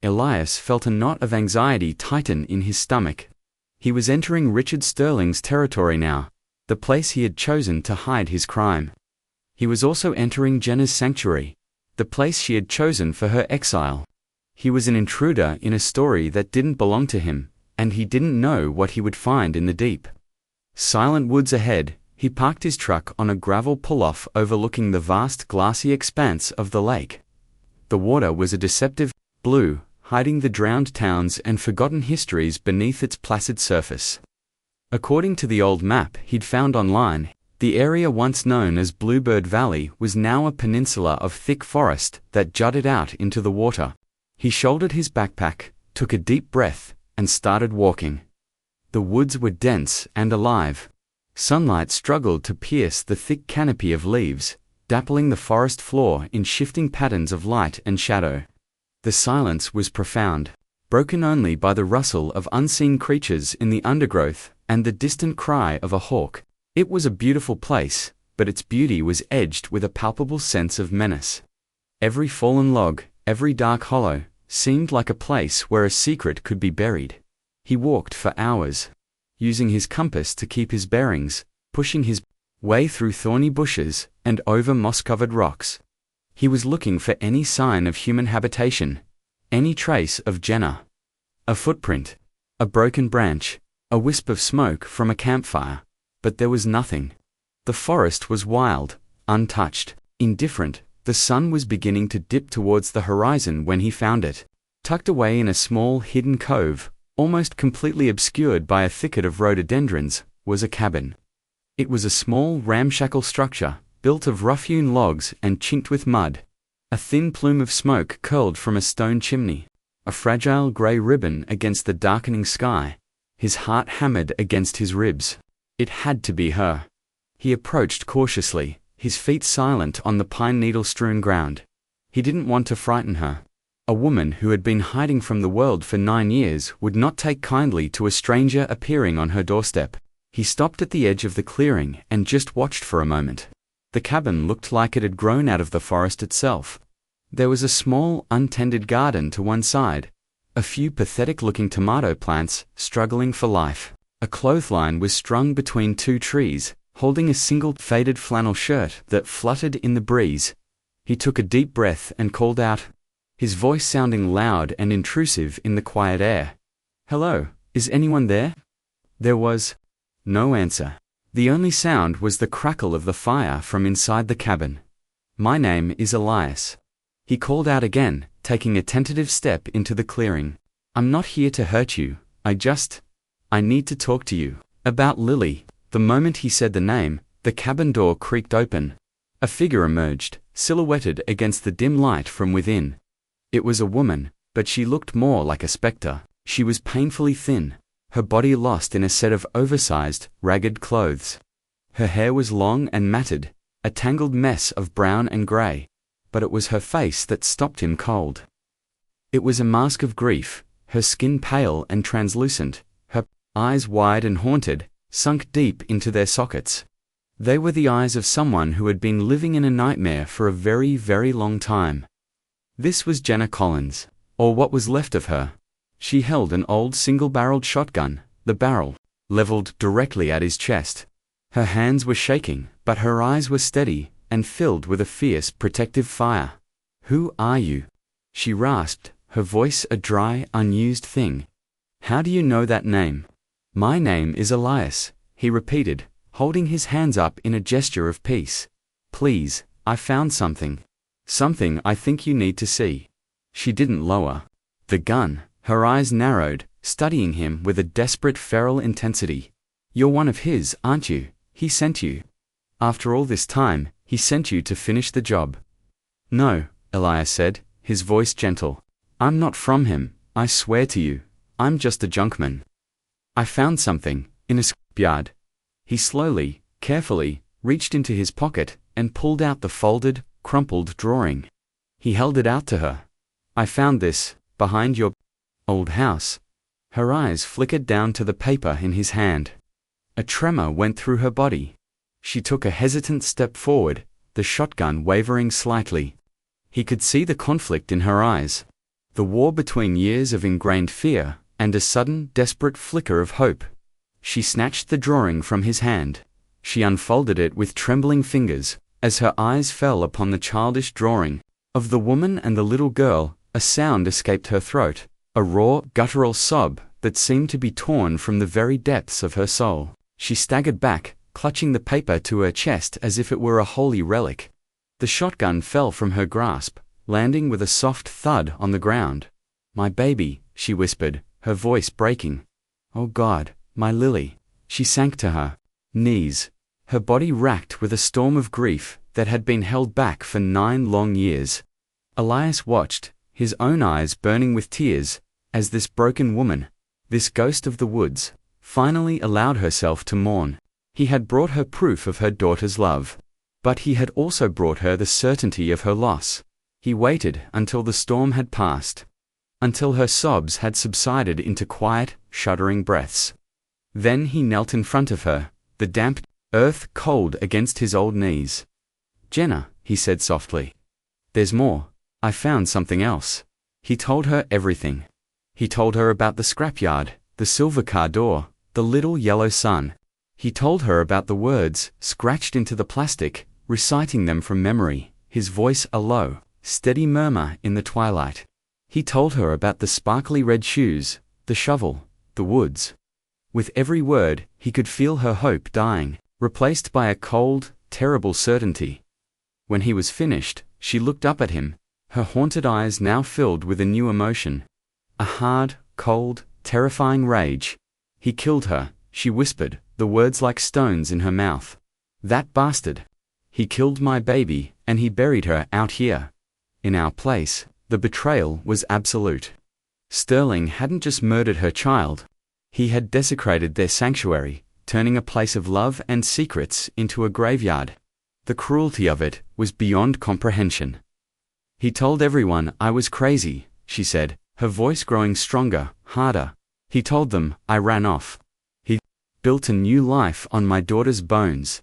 Elias felt a knot of anxiety tighten in his stomach. He was entering Richard Sterling's territory now, the place he had chosen to hide his crime. He was also entering Jenna's sanctuary, the place she had chosen for her exile. He was an intruder in a story that didn't belong to him, and he didn't know what he would find in the deep, silent woods ahead. He parked his truck on a gravel pull-off overlooking the vast glassy expanse of the lake. The water was a deceptive blue, hiding the drowned towns and forgotten histories beneath its placid surface. According to the old map he'd found online, the area once known as Bluebird Valley was now a peninsula of thick forest that jutted out into the water. He shouldered his backpack, took a deep breath, and started walking. The woods were dense and alive. Sunlight struggled to pierce the thick canopy of leaves, dappling the forest floor in shifting patterns of light and shadow. The silence was profound, broken only by the rustle of unseen creatures in the undergrowth and the distant cry of a hawk. It was a beautiful place, but its beauty was edged with a palpable sense of menace. Every fallen log, every dark hollow, seemed like a place where a secret could be buried. He walked for hours, using his compass to keep his bearings, pushing his way through thorny bushes and over moss-covered rocks. He was looking for any sign of human habitation, any trace of Jenna. A footprint, a broken branch, a wisp of smoke from a campfire, but there was nothing. The forest was wild, untouched, indifferent. The sun was beginning to dip towards the horizon when he found it. Tucked away in a small hidden cove, almost completely obscured by a thicket of rhododendrons, was a cabin. It was a small ramshackle structure, built of rough-hewn logs and chinked with mud. A thin plume of smoke curled from a stone chimney, a fragile grey ribbon against the darkening sky. His heart hammered against his ribs. It had to be her. He approached cautiously, his feet silent on the pine needle-strewn ground. He didn't want to frighten her. A woman who had been hiding from the world for 9 years would not take kindly to a stranger appearing on her doorstep. He stopped at the edge of the clearing and just watched for a moment. The cabin looked like it had grown out of the forest itself. There was a small, untended garden to one side, a few pathetic-looking tomato plants struggling for life. A clothesline was strung between 2 trees, holding a single faded flannel shirt that fluttered in the breeze. He took a deep breath and called out, his voice sounding loud and intrusive in the quiet air. "Hello, is anyone there?" There was no answer. The only sound was the crackle of the fire from inside the cabin. "My name is Elias." He called out again, taking a tentative step into the clearing. "I'm not here to hurt you, I need to talk to you about Lily." The moment he said the name, the cabin door creaked open. A figure emerged, silhouetted against the dim light from within. It was a woman, but she looked more like a specter. She was painfully thin, her body lost in a set of oversized, ragged clothes. Her hair was long and matted, a tangled mess of brown and grey, but it was her face that stopped him cold. It was a mask of grief, her skin pale and translucent, her eyes wide and haunted, sunk deep into their sockets. They were the eyes of someone who had been living in a nightmare for a very, very long time. This was Jenna Collins, or what was left of her. She held an old single-barreled shotgun, the barrel leveled directly at his chest. Her hands were shaking, but her eyes were steady and filled with a fierce, protective fire. "Who are you?" she rasped, her voice a dry, unused thing. "How do you know that name?" "My name is Elias," he repeated, holding his hands up in a gesture of peace. "Please, I found something. Something I think you need to see." She didn't lower the gun. Her eyes narrowed, studying him with a desperate feral intensity. "You're one of his, aren't you? He sent you. After all this time, he sent you to finish the job." "No," Elias said, his voice gentle. "I'm not from him, I swear to you. I'm just a junkman. I found something in a scrapyard." He slowly, carefully, reached into his pocket and pulled out the folded, crumpled drawing. He held it out to her. "I found this behind your old house." Her eyes flickered down to the paper in his hand. A tremor went through her body. She took a hesitant step forward, the shotgun wavering slightly. He could see the conflict in her eyes. The war between years of ingrained fear and a sudden, desperate flicker of hope. She snatched the drawing from his hand. She unfolded it with trembling fingers. As her eyes fell upon the childish drawing of the woman and the little girl, a sound escaped her throat, a raw, guttural sob that seemed to be torn from the very depths of her soul. She staggered back, clutching the paper to her chest as if it were a holy relic. The shotgun fell from her grasp, landing with a soft thud on the ground. "My baby," she whispered, her voice breaking. "Oh God, my Lily." She sank to her knees, her body racked with a storm of grief that had been held back for 9 long years. Elias watched, his own eyes burning with tears, as this broken woman, this ghost of the woods, finally allowed herself to mourn. He had brought her proof of her daughter's love, but he had also brought her the certainty of her loss. He waited until the storm had passed, until her sobs had subsided into quiet, shuddering breaths. Then he knelt in front of her, the damp earth cold against his old knees. "Jenna," he said softly. "There's more. I found something else." He told her everything. He told her about the scrapyard, the silver car door, the little yellow sun. He told her about the words scratched into the plastic, reciting them from memory, his voice a low, steady murmur in the twilight. He told her about the sparkly red shoes, the shovel, the woods. With every word, he could feel her hope dying, replaced by a cold, terrible certainty. When he was finished, she looked up at him, her haunted eyes now filled with a new emotion. A hard, cold, terrifying rage. He killed her, she whispered, the words like stones in her mouth. That bastard. He killed my baby, and he buried her out here. In our place, the betrayal was absolute. Sterling hadn't just murdered her child. He had desecrated their sanctuary, turning a place of love and secrets into a graveyard. The cruelty of it was beyond comprehension. He told everyone I was crazy, she said, her voice growing stronger, harder. He told them I ran off. He built a new life on my daughter's bones.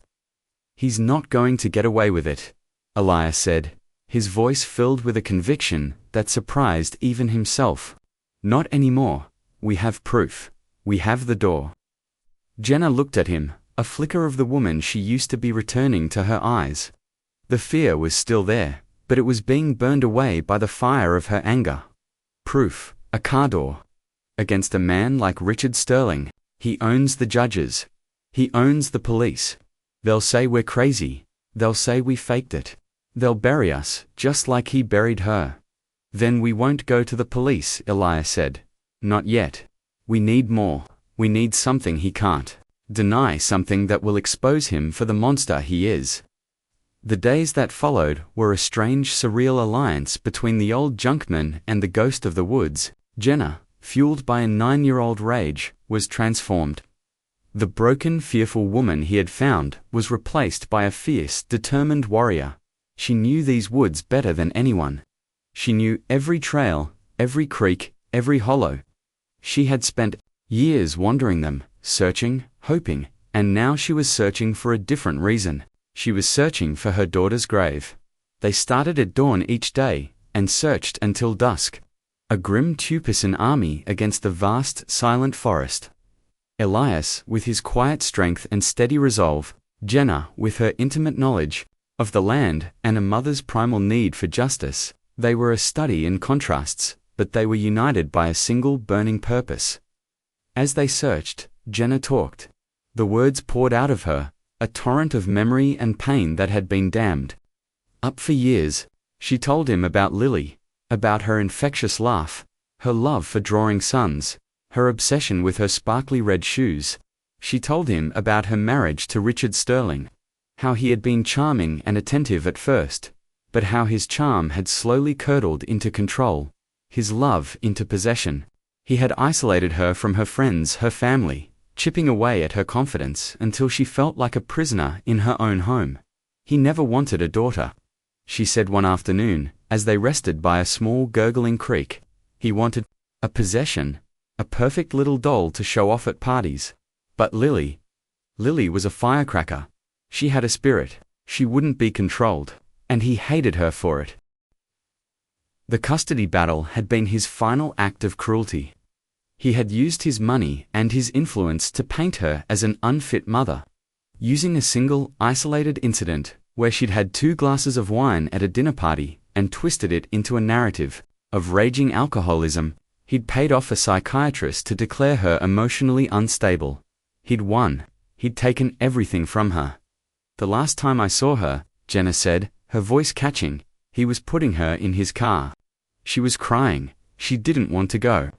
He's not going to get away with it, Elias said, his voice filled with a conviction that surprised even himself. Not anymore. We have proof. We have the door. Jenna looked at him, a flicker of the woman she used to be returning to her eyes. The fear was still there, but it was being burned away by the fire of her anger. Proof, a car door. Against a man like Richard Sterling, he owns the judges. He owns the police. They'll say we're crazy. They'll say we faked it. They'll bury us, just like he buried her. Then we won't go to the police, Elias said. Not yet. We need more. We need something he can't deny, something that will expose him for the monster he is. The days that followed were a strange, surreal alliance between the old junkman and the ghost of the woods. Jenna, fueled by a 9-year-old rage, was transformed. The broken, fearful woman he had found was replaced by a fierce, determined warrior. She knew these woods better than anyone. She knew every trail, every creek, every hollow. She had spent years wandering them, searching, hoping, and now she was searching for a different reason. She was searching for her daughter's grave. They started at dawn each day, and searched until dusk. A grim two-person army against the vast, silent forest. Elias, with his quiet strength and steady resolve, Jenna, with her intimate knowledge of the land and a mother's primal need for justice. They were a study in contrasts, but they were united by a single burning purpose. As they searched, Jenna talked. The words poured out of her, a torrent of memory and pain that had been dammed up for years. She told him about Lily, about her infectious laugh, her love for drawing suns, her obsession with her sparkly red shoes. She told him about her marriage to Richard Sterling, how he had been charming and attentive at first, but how his charm had slowly curdled into control, his love into possession. He had isolated her from her friends, her family, chipping away at her confidence until she felt like a prisoner in her own home. He never wanted a daughter, she said one afternoon, as they rested by a small gurgling creek. He wanted a possession, a perfect little doll to show off at parties. But Lily was a firecracker. She had a spirit. She wouldn't be controlled, and he hated her for it. The custody battle had been his final act of cruelty. He had used his money and his influence to paint her as an unfit mother. Using a single, isolated incident, where she'd had 2 glasses of wine at a dinner party, and twisted it into a narrative of raging alcoholism, he'd paid off a psychiatrist to declare her emotionally unstable. He'd won. He'd taken everything from her. The last time I saw her, Jenna said, her voice catching, he was putting her in his car. She was crying. She didn't want to go.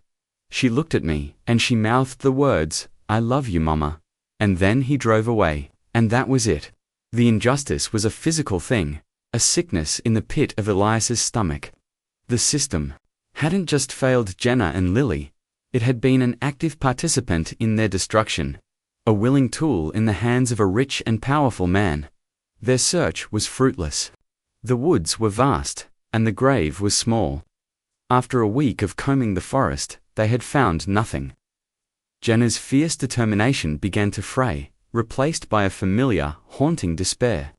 She looked at me, and she mouthed the words, "I love you, Mama." And then he drove away, and that was it. The injustice was a physical thing, a sickness in the pit of Elias's stomach. The system hadn't just failed Jenna and Lily. It had been an active participant in their destruction, a willing tool in the hands of a rich and powerful man. Their search was fruitless. The woods were vast, and the grave was small. After a week of combing the forest, they had found nothing. Jenna's fierce determination began to fray, replaced by a familiar, haunting despair.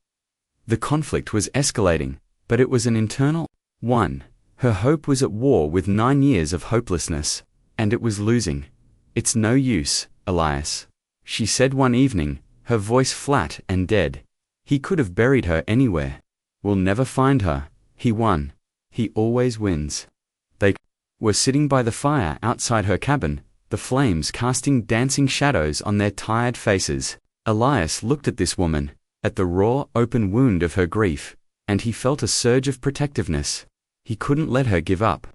The conflict was escalating, but it was an internal one. Her hope was at war with 9 years of hopelessness, and it was losing. "It's no use, Elias," she said one evening, her voice flat and dead. "He could have buried her anywhere. We'll never find her. He won. He always wins." They were sitting by the fire outside her cabin, the flames casting dancing shadows on their tired faces. Elias looked at this woman, at the raw, open wound of her grief, and he felt a surge of protectiveness. He couldn't let her give up.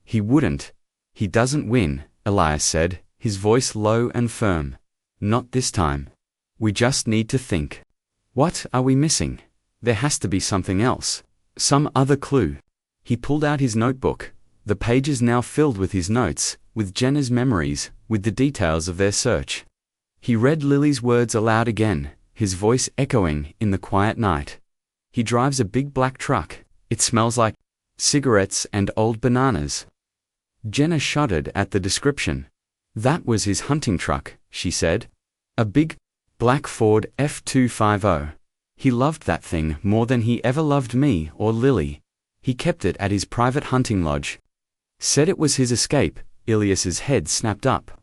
He wouldn't. "He doesn't win," Elias said, his voice low and firm. "Not this time. We just need to think. What are we missing? There has to be something else. Some other clue." He pulled out his notebook, the pages now filled with his notes, with Jenna's memories, with the details of their search. He read Lily's words aloud again, his voice echoing in the quiet night. "He drives a big black truck. It smells like cigarettes and old bananas." Jenna shuddered at the description. "That was his hunting truck," she said. "A big, black Ford F250. He loved that thing more than he ever loved me or Lily. He kept it at his private hunting lodge. Said it was his escape." Elias's head snapped up.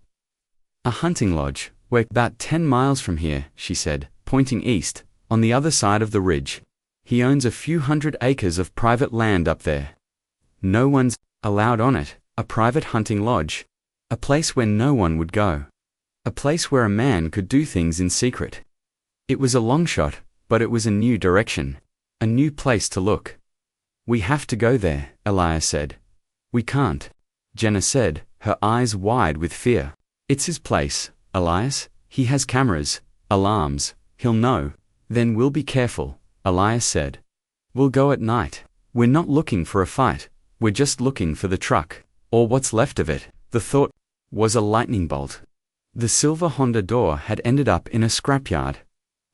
"A hunting lodge? We're about 10 miles from here," she said, pointing east, on the other side of the ridge. "He owns a few hundred acres of private land up there. No one's allowed on it. A private hunting lodge. A place where no one would go. A place where a man could do things in secret." It was a long shot, but it was a new direction. A new place to look. "We have to go there," Elias said. "We can't," Jenna said, her eyes wide with fear. "It's his place, Elias. He has cameras, alarms. He'll know. Then we'll be careful," Elias said. "We'll go at night. We're not looking for a fight. We're just looking for the truck, or what's left of it." The thought was a lightning bolt. The silver Honda door had ended up in a scrapyard.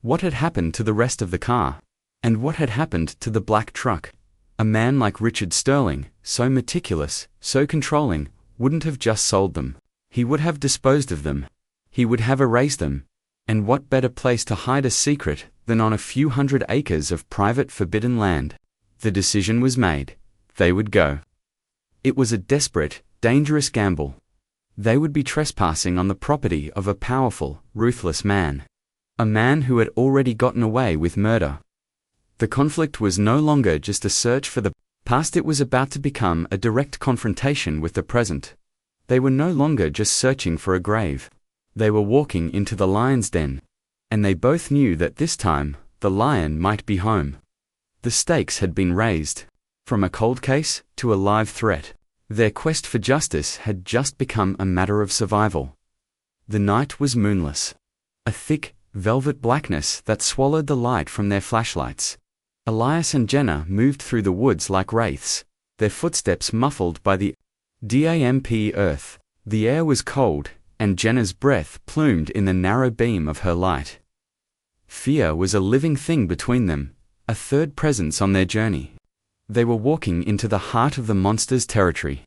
What had happened to the rest of the car? And what had happened to the black truck? A man like Richard Sterling, so meticulous, so controlling, wouldn't have just sold them. He would have disposed of them. He would have erased them. And what better place to hide a secret than on a few hundred acres of private forbidden land? The decision was made. They would go. It was a desperate, dangerous gamble. They would be trespassing on the property of a powerful, ruthless man. A man who had already gotten away with murder. The conflict was no longer just a search for the past, it was about to become a direct confrontation with the present. They were no longer just searching for a grave. They were walking into the lion's den. And they both knew that this time, the lion might be home. The stakes had been raised. From a cold case to a live threat. Their quest for justice had just become a matter of survival. The night was moonless. A thick, velvet blackness that swallowed the light from their flashlights. Elias and Jenna moved through the woods like wraiths, their footsteps muffled by the damp earth. The air was cold, and Jenna's breath plumed in the narrow beam of her light. Fear was a living thing between them, a third presence on their journey. They were walking into the heart of the monster's territory.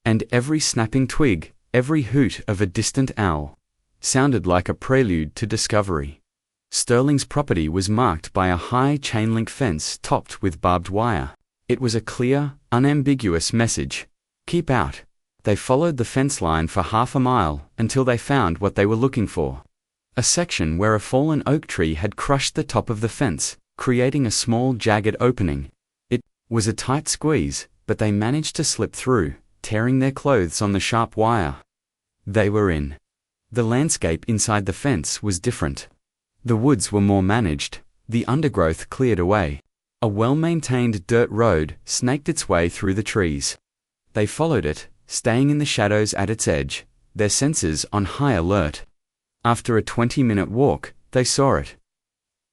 And every snapping twig, every hoot of a distant owl, sounded like a prelude to discovery. Sterling's property was marked by a high chain-link fence topped with barbed wire. It was a clear, unambiguous message. Keep out. They followed the fence line for half a mile until they found what they were looking for. A section where a fallen oak tree had crushed the top of the fence, creating a small jagged opening. It was a tight squeeze, but they managed to slip through, tearing their clothes on the sharp wire. They were in. The landscape inside the fence was different. The woods were more managed, the undergrowth cleared away. A well-maintained dirt road snaked its way through the trees. They followed it, staying in the shadows at its edge, their senses on high alert. After a 20-minute walk, they saw it.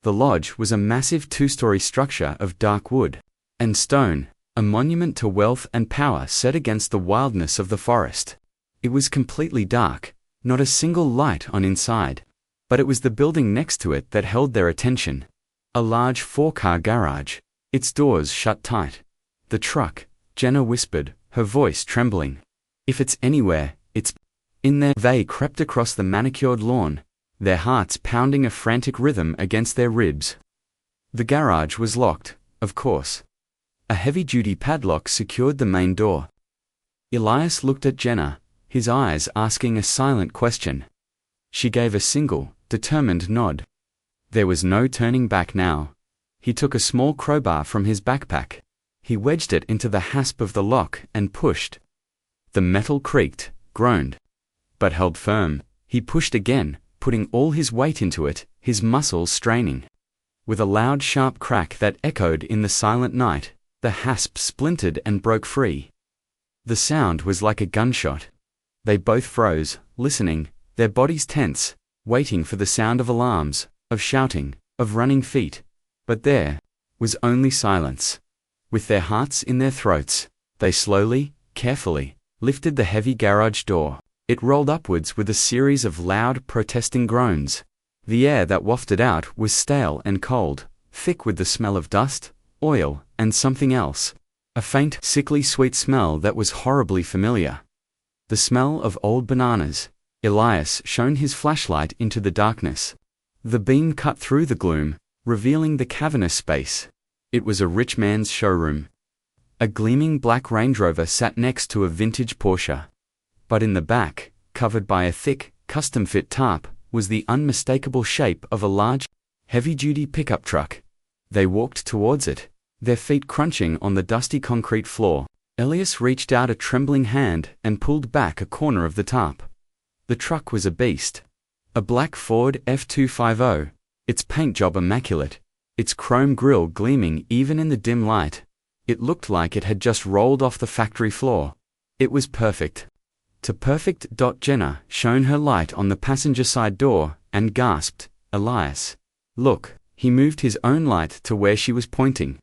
The lodge was a massive 2-story structure of dark wood and stone, a monument to wealth and power set against the wildness of the forest. It was completely dark, not a single light on inside. But it was the building next to it that held their attention. A large 4-car garage, its doors shut tight. "The truck," Jenna whispered, her voice trembling. "If it's anywhere, it's in there." They crept across the manicured lawn, their hearts pounding a frantic rhythm against their ribs. The garage was locked, of course. A heavy-duty padlock secured the main door. Elias looked at Jenna, his eyes asking a silent question. She gave a single, determined nod. There was no turning back now. He took a small crowbar from his backpack. He wedged it into the hasp of the lock and pushed. The metal creaked, groaned, but held firm. He pushed again, putting all his weight into it, his muscles straining. With a loud sharp crack that echoed in the silent night, the hasp splintered and broke free. The sound was like a gunshot. They both froze, listening, their bodies tense, waiting for the sound of alarms, of shouting, of running feet. But there was only silence. With their hearts in their throats, they slowly, carefully, lifted the heavy garage door. It rolled upwards with a series of loud, protesting groans. The air that wafted out was stale and cold, thick with the smell of dust, oil, and something else. A faint, sickly sweet smell that was horribly familiar. The smell of old bananas. Elias shone his flashlight into the darkness. The beam cut through the gloom, revealing the cavernous space. It was a rich man's showroom. A gleaming black Range Rover sat next to a vintage Porsche. But in the back, covered by a thick, custom-fit tarp, was the unmistakable shape of a large, heavy-duty pickup truck. They walked towards it, their feet crunching on the dusty concrete floor. Elias reached out a trembling hand and pulled back a corner of the tarp. The truck was a beast. A black Ford F250, its paint job immaculate, its chrome grille gleaming even in the dim light. It looked like it had just rolled off the factory floor. It was perfect. To perfect. Jenna shone her light on the passenger side door and gasped, "Elias, look." He moved his own light to where she was pointing.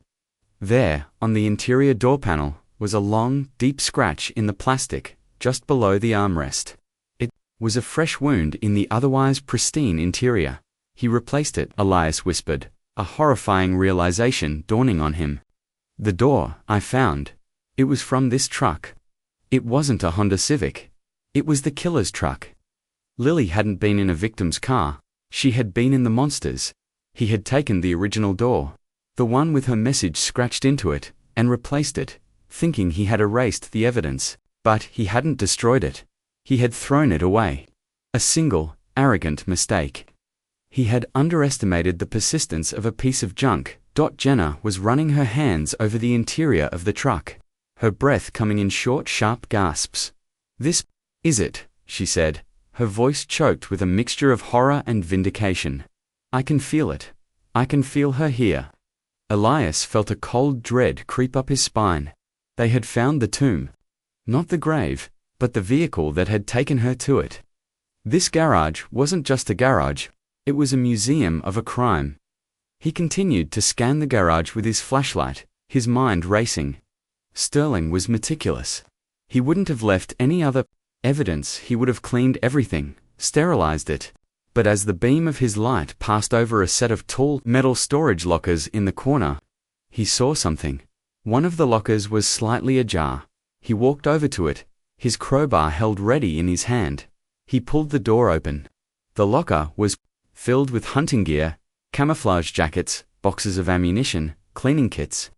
There, on the interior door panel, was a long, deep scratch in the plastic, just below the armrest. It was a fresh wound in the otherwise pristine interior. He replaced it, Elias whispered, a horrifying realization dawning on him. The door, I found. It was from this truck. It wasn't a Honda Civic. It was the killer's truck. Lily hadn't been in a victim's car. She had been in the monster's. He had taken the original door, the one with her message scratched into it, and replaced it, thinking he had erased the evidence. But he hadn't destroyed it. He had thrown it away. A single, arrogant mistake. He had underestimated the persistence of a piece of junk. Jenna was running her hands over the interior of the truck, her breath coming in short, sharp gasps. "This is it," she said, her voice choked with a mixture of horror and vindication. "I can feel it. I can feel her here." Elias felt a cold dread creep up his spine. They had found the tomb. Not the grave, but the vehicle that had taken her to it. This garage wasn't just a garage. It was a museum of a crime. He continued to scan the garage with his flashlight, his mind racing. Sterling was meticulous. He wouldn't have left any other evidence. He would have cleaned everything, sterilized it. But as the beam of his light passed over a set of tall metal storage lockers in the corner, he saw something. One of the lockers was slightly ajar. He walked over to it, his crowbar held ready in his hand. He pulled the door open. The locker was filled with hunting gear, camouflage jackets, boxes of ammunition, cleaning kits.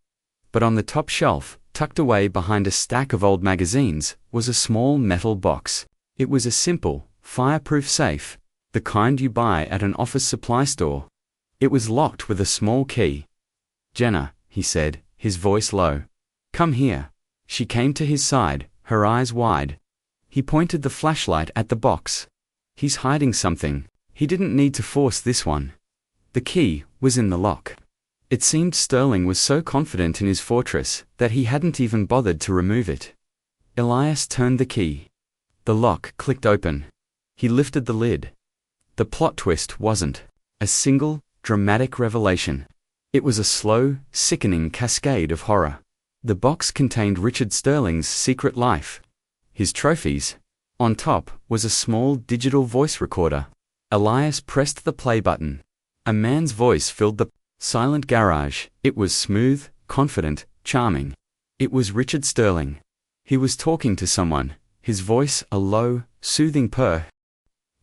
But on the top shelf, tucked away behind a stack of old magazines, was a small metal box. It was a simple, fireproof safe, the kind you buy at an office supply store. It was locked with a small key. "Jenna," he said, his voice low. "Come here." She came to his side, her eyes wide. He pointed the flashlight at the box. "He's hiding something. He didn't need to force this one." The key was in the lock. It seemed Sterling was so confident in his fortress that he hadn't even bothered to remove it. Elias turned the key. The lock clicked open. He lifted the lid. The plot twist wasn't a single, dramatic revelation. It was a slow, sickening cascade of horror. The box contained Richard Sterling's secret life. His trophies. On top was a small digital voice recorder. Elias pressed the play button. A man's voice filled the silent garage. It was smooth, confident, charming. It was Richard Sterling. He was talking to someone, his voice a low, soothing purr.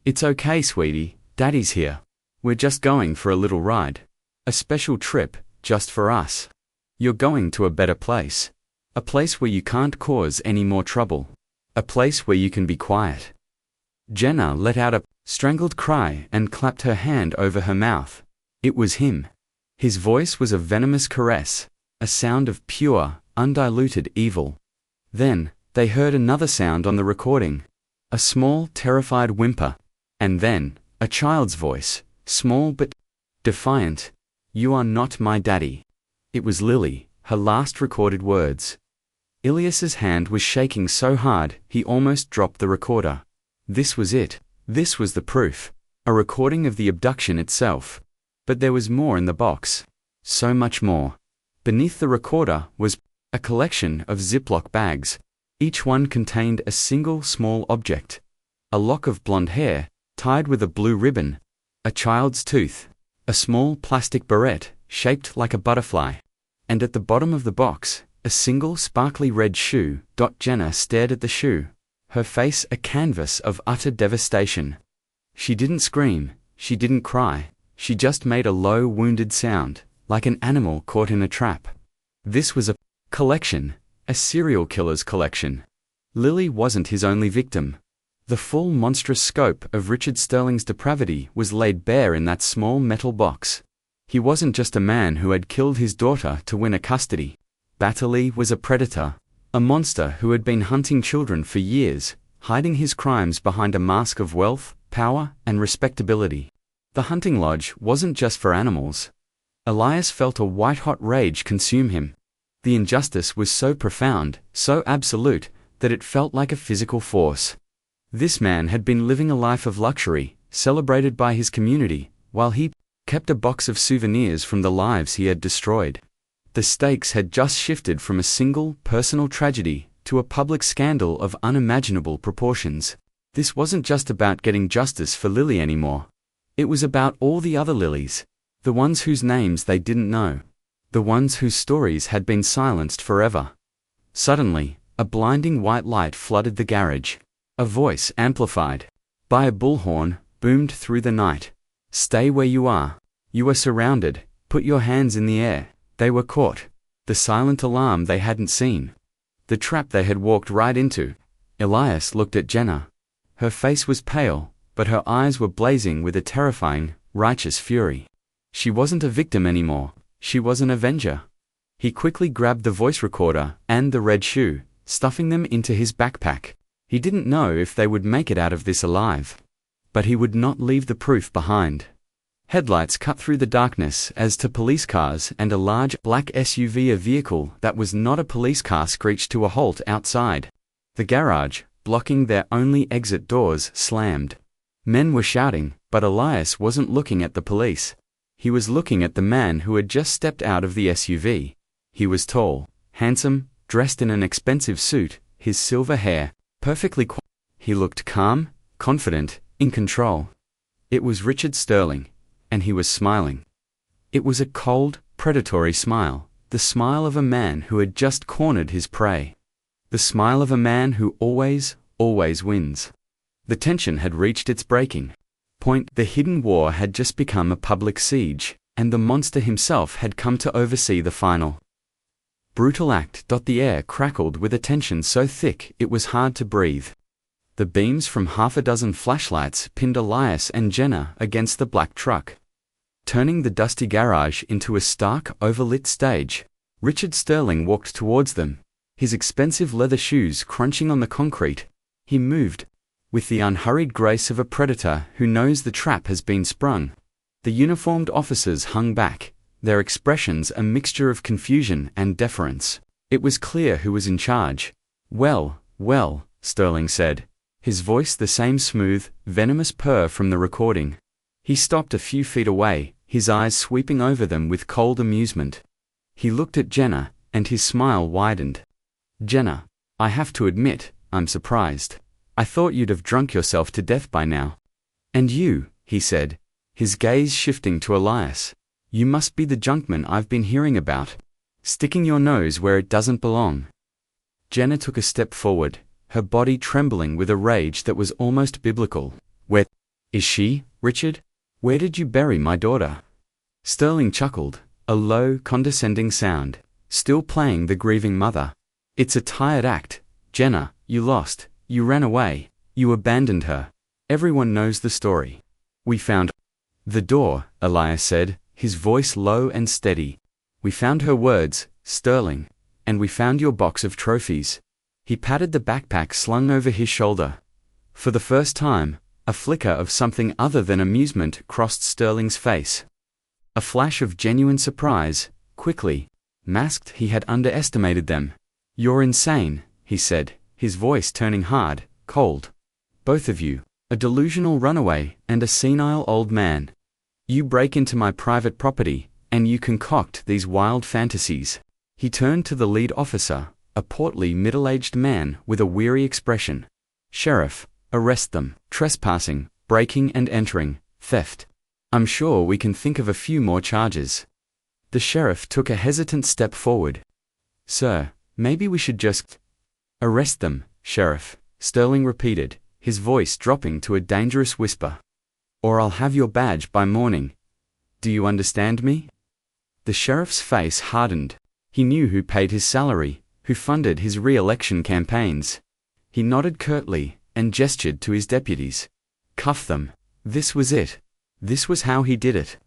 "It's okay, sweetie, Daddy's here. We're just going for a little ride. A special trip, just for us. You're going to a better place. A place where you can't cause any more trouble. A A place where you can be quiet. Jenna let out a strangled cry and clapped her hand over her mouth. It was him. His voice was a venomous caress, a sound of pure, undiluted evil. Then, they heard another sound on the recording. A small, terrified whimper. And then, a child's voice, small but defiant. "You are not my daddy." It was Lily, her last recorded words. Ilias's hand was shaking so hard, he almost dropped the recorder. This was it. This was the proof. A recording of the abduction itself. But there was more in the box. So much more. Beneath the recorder was a collection of Ziploc bags. Each one contained a single small object. A lock of blonde hair, tied with a blue ribbon. A child's tooth. A small plastic barrette, shaped like a butterfly. And at the bottom of the box, a single sparkly red shoe. Jenna stared at the shoe, her face a canvas of utter devastation. She didn't scream, she didn't cry, she just made a low wounded sound, like an animal caught in a trap. This was a collection, a serial killer's collection. Lily wasn't his only victim. The full monstrous scope of Richard Sterling's depravity was laid bare in that small metal box. He wasn't just a man who had killed his daughter to win a custody. Batterley was a predator, a monster who had been hunting children for years, hiding his crimes behind a mask of wealth, power, and respectability. The hunting lodge wasn't just for animals. Elias felt a white-hot rage consume him. The injustice was so profound, so absolute, that it felt like a physical force. This man had been living a life of luxury, celebrated by his community, while he kept a box of souvenirs from the lives he had destroyed. The stakes had just shifted from a single, personal tragedy to a public scandal of unimaginable proportions. This wasn't just about getting justice for Lily anymore. It was about all the other Lilies, the ones whose names they didn't know, the ones whose stories had been silenced forever. Suddenly, a blinding white light flooded the garage. A voice, amplified by a bullhorn, boomed through the night. "Stay where you are. You are surrounded. Put your hands in the air." They were caught. The silent alarm they hadn't seen. The trap they had walked right into. Elias looked at Jenna. Her face was pale, but her eyes were blazing with a terrifying, righteous fury. She wasn't a victim anymore. She was an avenger. He quickly grabbed the voice recorder and the red shoe, stuffing them into his backpack. He didn't know if they would make it out of this alive. But he would not leave the proof behind. Headlights cut through the darkness as two police cars and a large black SUV, a vehicle that was not a police car, screeched to a halt outside. The garage, blocking their only exit doors, slammed. Men were shouting, but Elias wasn't looking at the police. He was looking at the man who had just stepped out of the SUV. He was tall, handsome, dressed in an expensive suit, his silver hair perfectly quiet. He looked calm, confident, in control. It was Richard Sterling. And he was smiling. It was a cold, predatory smile, the smile of a man who had just cornered his prey. The smile of a man who always wins. The tension had reached its breaking point. The hidden war had just become a public siege, and the monster himself had come to oversee the final brutal act. The air crackled with a tension so thick it was hard to breathe. The beams from half a dozen flashlights pinned Elias and Jenna against the black truck, turning the dusty garage into a stark, overlit stage. Richard Sterling walked towards them, his expensive leather shoes crunching on the concrete. He moved with the unhurried grace of a predator who knows the trap has been sprung. The uniformed officers hung back, their expressions a mixture of confusion and deference. It was clear who was in charge. Well, Sterling said, his voice the same smooth, venomous purr from the recording. He stopped a few feet away, his eyes sweeping over them with cold amusement. He looked at Jenna, and his smile widened. "Jenna, I have to admit, I'm surprised. I thought you'd have drunk yourself to death by now." "And you," he said, his gaze shifting to Elias. "You must be the junkman I've been hearing about, sticking your nose where it doesn't belong." Jenna took a step forward, her body trembling with a rage that was almost biblical. "Where is she, Richard? Where did you bury my daughter?" Sterling chuckled, a low, condescending sound, still playing the grieving mother. "It's a tired act, Jenna. You lost. You ran away. You abandoned her. Everyone knows the story. We found the door, Elias said, his voice low and steady. We found her words, Sterling, and we found your box of trophies. He patted the backpack slung over his shoulder. For the first time, a flicker of something other than amusement crossed Sterling's face. A flash of genuine surprise, quickly masked he had underestimated them. You're insane, he said, his voice turning hard, cold. Both of you, a delusional runaway and a senile old man. You break into my private property, and you concoct these wild fantasies. He turned to the lead officer, a portly middle-aged man with a weary expression. Sheriff, arrest them. Trespassing, breaking and entering, theft. I'm sure we can think of a few more charges. The sheriff took a hesitant step forward. Sir, maybe we should just arrest them, Sheriff, Sterling repeated, his voice dropping to a dangerous whisper. Or I'll have your badge by morning. Do you understand me? The sheriff's face hardened. He knew who paid his salary, who funded his re-election campaigns. He nodded curtly and gestured to his deputies. Cuff them. This was it. This was how he did it.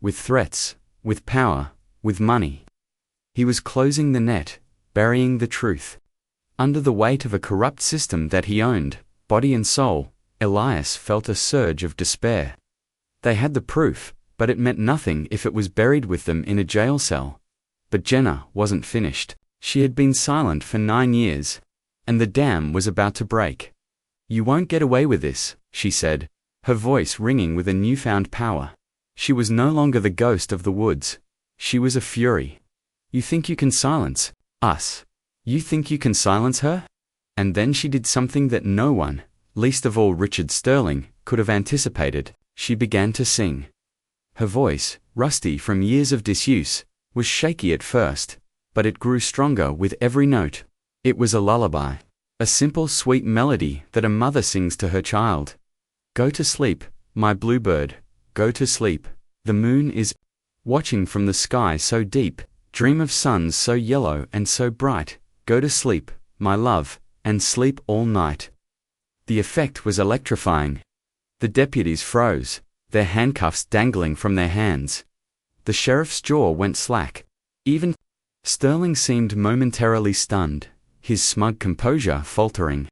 With threats, with power, with money. He was closing the net, burying the truth. Under the weight of a corrupt system that he owned, body and soul, Elias felt a surge of despair. They had the proof, but it meant nothing if it was buried with them in a jail cell. But Jenna wasn't finished. She had been silent for 9 years, and the dam was about to break. You won't get away with this, she said, her voice ringing with a newfound power. She was no longer the ghost of the woods. She was a fury. You think you can silence us? You think you can silence her? And then she did something that no one, least of all Richard Sterling, could have anticipated. She began to sing. Her voice, rusty from years of disuse, was shaky at first, but it grew stronger with every note. It was a lullaby, a simple sweet melody that a mother sings to her child. Go to sleep, my bluebird, go to sleep. The moon is watching from the sky so deep. Dream of suns so yellow and so bright. Go to sleep, my love, and sleep all night. The effect was electrifying. The deputies froze, their handcuffs dangling from their hands. The sheriff's jaw went slack. Even Sterling seemed momentarily stunned, his smug composure faltering.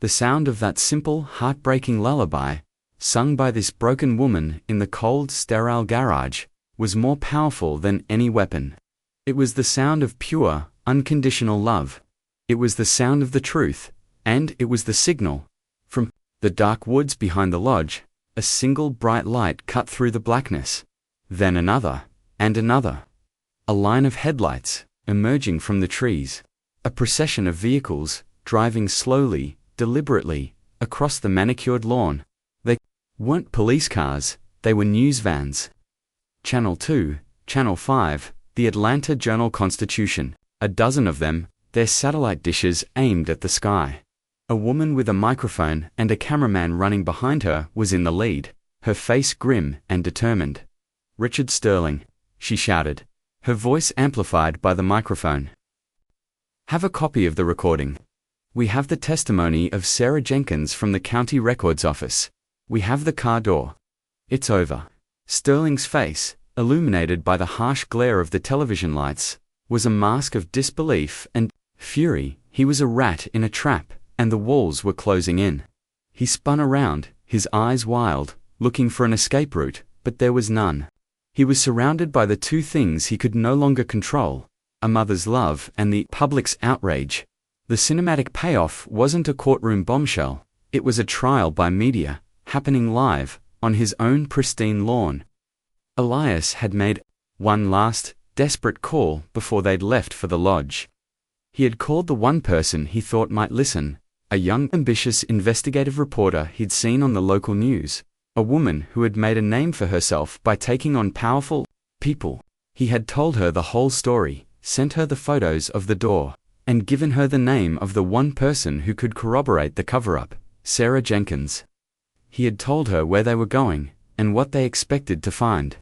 The sound of that simple, heartbreaking lullaby, sung by this broken woman in the cold, sterile garage, was more powerful than any weapon. It was the sound of pure, unconditional love. It was the sound of the truth, and it was the signal. From the dark woods behind the lodge, a single bright light cut through the blackness. Then another, and another. A line of headlights, emerging from the trees. A procession of vehicles, driving slowly, deliberately, across the manicured lawn. They weren't police cars, they were news vans. Channel 2, Channel 5, the Atlanta Journal-Constitution, a dozen of them, their satellite dishes aimed at the sky. A woman with a microphone and a cameraman running behind her was in the lead, her face grim and determined. Richard Sterling, she shouted, her voice amplified by the microphone. Have a copy of the recording. We have the testimony of Sarah Jenkins from the county records office. We have the car door. It's over. Sterling's face, illuminated by the harsh glare of the television lights, was a mask of disbelief and fury. He was a rat in a trap, and the walls were closing in. He spun around, his eyes wild, looking for an escape route, but there was none. He was surrounded by the two things he could no longer control, a mother's love and the public's outrage. The cinematic payoff wasn't a courtroom bombshell, it was a trial by media, happening live, on his own pristine lawn. Elias had made one last, desperate call before they'd left for the lodge. He had called the one person he thought might listen, a young, ambitious investigative reporter he'd seen on the local news, a woman who had made a name for herself by taking on powerful people. He had told her the whole story, sent her the photos of the door, and given her the name of the one person who could corroborate the cover-up, Sarah Jenkins. He had told her where they were going, and what they expected to find.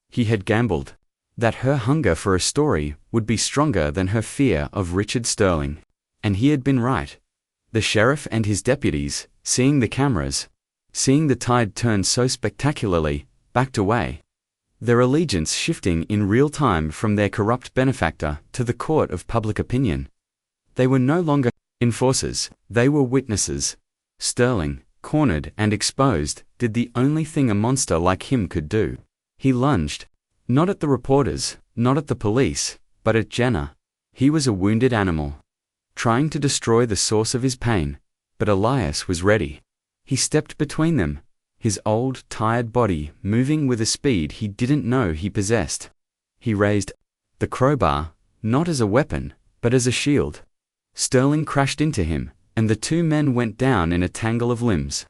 He had gambled that her hunger for a story would be stronger than her fear of Richard Sterling. And he had been right. The sheriff and his deputies, seeing the cameras, seeing the tide turn so spectacularly, backed away, their allegiance shifting in real time from their corrupt benefactor to the court of public opinion. They were no longer enforcers, they were witnesses. Sterling, cornered and exposed, did the only thing a monster like him could do. He lunged, not at the reporters, not at the police, but at Jenna. He was a wounded animal, trying to destroy the source of his pain, but Elias was ready. He stepped between them, his old, tired body moving with a speed he didn't know he possessed. He raised the crowbar, not as a weapon, but as a shield. Sterling crashed into him, and the two men went down in a tangle of limbs.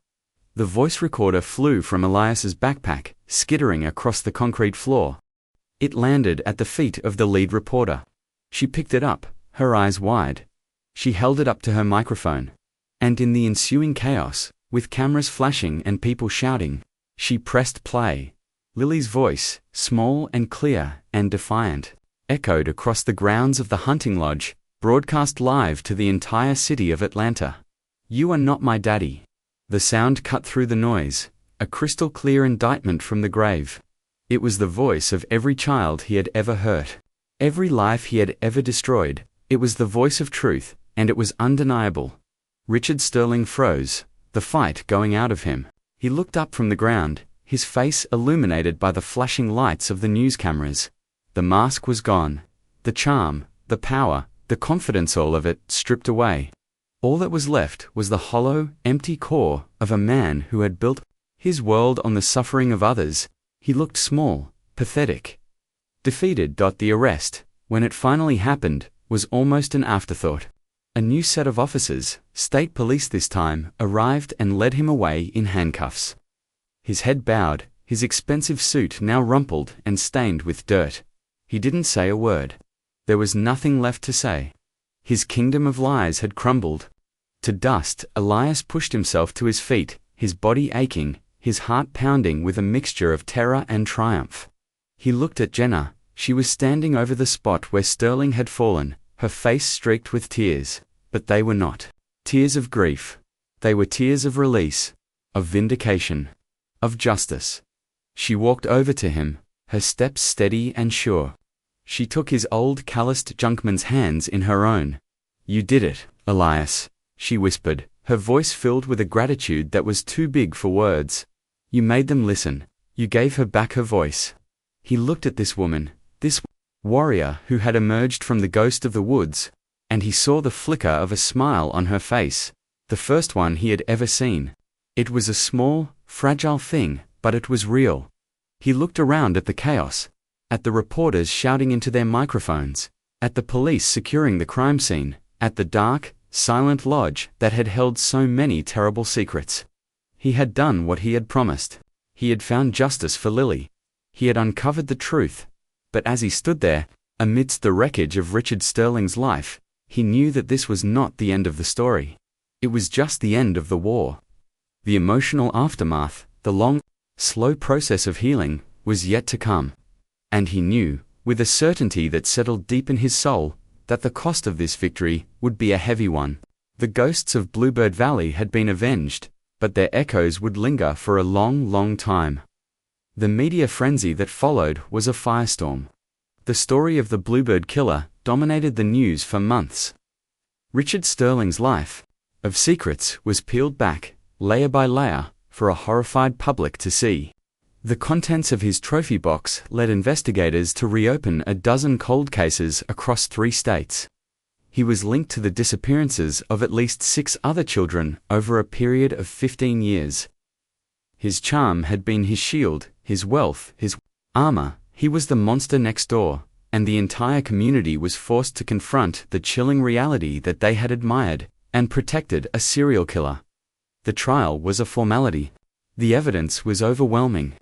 The voice recorder flew from Elias's backpack, skittering across the concrete floor. It landed at the feet of the lead reporter. She picked it up, her eyes wide. She held it up to her microphone. And in the ensuing chaos, with cameras flashing and people shouting, she pressed play. Lily's voice, small and clear and defiant, echoed across the grounds of the hunting lodge, broadcast live to the entire city of Atlanta. "You are not my daddy." The sound cut through the noise, a crystal clear indictment from the grave. It was the voice of every child he had ever hurt, every life he had ever destroyed. It was the voice of truth, and it was undeniable. Richard Sterling froze, the fight going out of him. He looked up from the ground, his face illuminated by the flashing lights of the news cameras. The mask was gone, the charm, the power, the confidence, all of it stripped away. All that was left was the hollow, empty core of a man who had built his world on the suffering of others. He looked small, pathetic, defeated. The arrest, when it finally happened, was almost an afterthought. A new set of officers, state police this time, arrived and led him away in handcuffs. His head bowed, his expensive suit now rumpled and stained with dirt. He didn't say a word. There was nothing left to say. His kingdom of lies had crumbled to dust. Elias pushed himself to his feet, his body aching, his heart pounding with a mixture of terror and triumph. He looked at Jenna. She was standing over the spot where Sterling had fallen, her face streaked with tears, but they were not tears of grief. They were tears of release, of vindication, of justice. She walked over to him, her steps steady and sure. She took his old calloused junkman's hands in her own. "You did it, Elias," she whispered, her voice filled with a gratitude that was too big for words. "You made them listen. You gave her back her voice." He looked at this woman, this warrior who had emerged from the ghost of the woods, and he saw the flicker of a smile on her face, the first one he had ever seen. It was a small, fragile thing, but it was real. He looked around at the chaos, at the reporters shouting into their microphones, at the police securing the crime scene, at the dark, silent lodge that had held so many terrible secrets. He had done what he had promised. He had found justice for Lily. He had uncovered the truth. But as he stood there, amidst the wreckage of Richard Sterling's life, he knew that this was not the end of the story. It was just the end of the war. The emotional aftermath, the long, slow process of healing, was yet to come. And he knew, with a certainty that settled deep in his soul, that the cost of this victory would be a heavy one. The ghosts of Bluebird Valley had been avenged, but their echoes would linger for a long, long time. The media frenzy that followed was a firestorm. The story of the Bluebird killer dominated the news for months. Richard Sterling's life of secrets was peeled back, layer by layer, for a horrified public to see. The contents of his trophy box led investigators to reopen a dozen cold cases across 3 states. He was linked to the disappearances of at least 6 other children over a period of 15 years. His charm had been his shield, his wealth, his armor. He was the monster next door, and the entire community was forced to confront the chilling reality that they had admired and protected a serial killer. The trial was a formality. The evidence was overwhelming.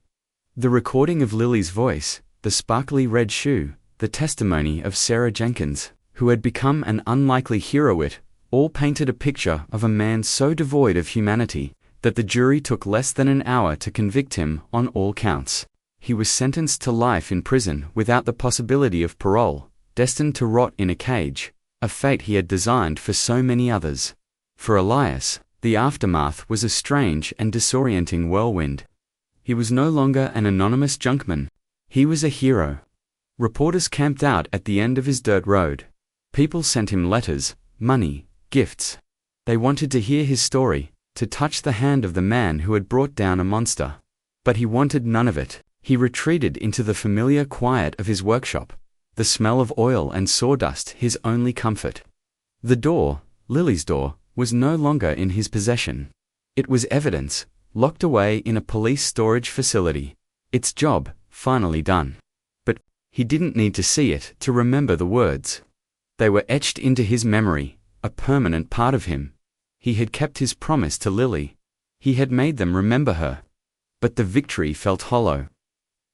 The recording of Lily's voice, the sparkly red shoe, the testimony of Sarah Jenkins, who had become an unlikely heroine, all painted a picture of a man so devoid of humanity that the jury took less than an hour to convict him on all counts. He was sentenced to life in prison without the possibility of parole, destined to rot in a cage, a fate he had designed for so many others. For Elias, the aftermath was a strange and disorienting whirlwind. He was no longer an anonymous junkman. He was a hero. Reporters camped out at the end of his dirt road. People sent him letters, money, gifts. They wanted to hear his story, to touch the hand of the man who had brought down a monster. But he wanted none of it. He retreated into the familiar quiet of his workshop, the smell of oil and sawdust his only comfort. The door, Lily's door, was no longer in his possession. It was evidence, locked away in a police storage facility. Its job, finally done. But he didn't need to see it to remember the words. They were etched into his memory, a permanent part of him. He had kept his promise to Lily. He had made them remember her. But the victory felt hollow.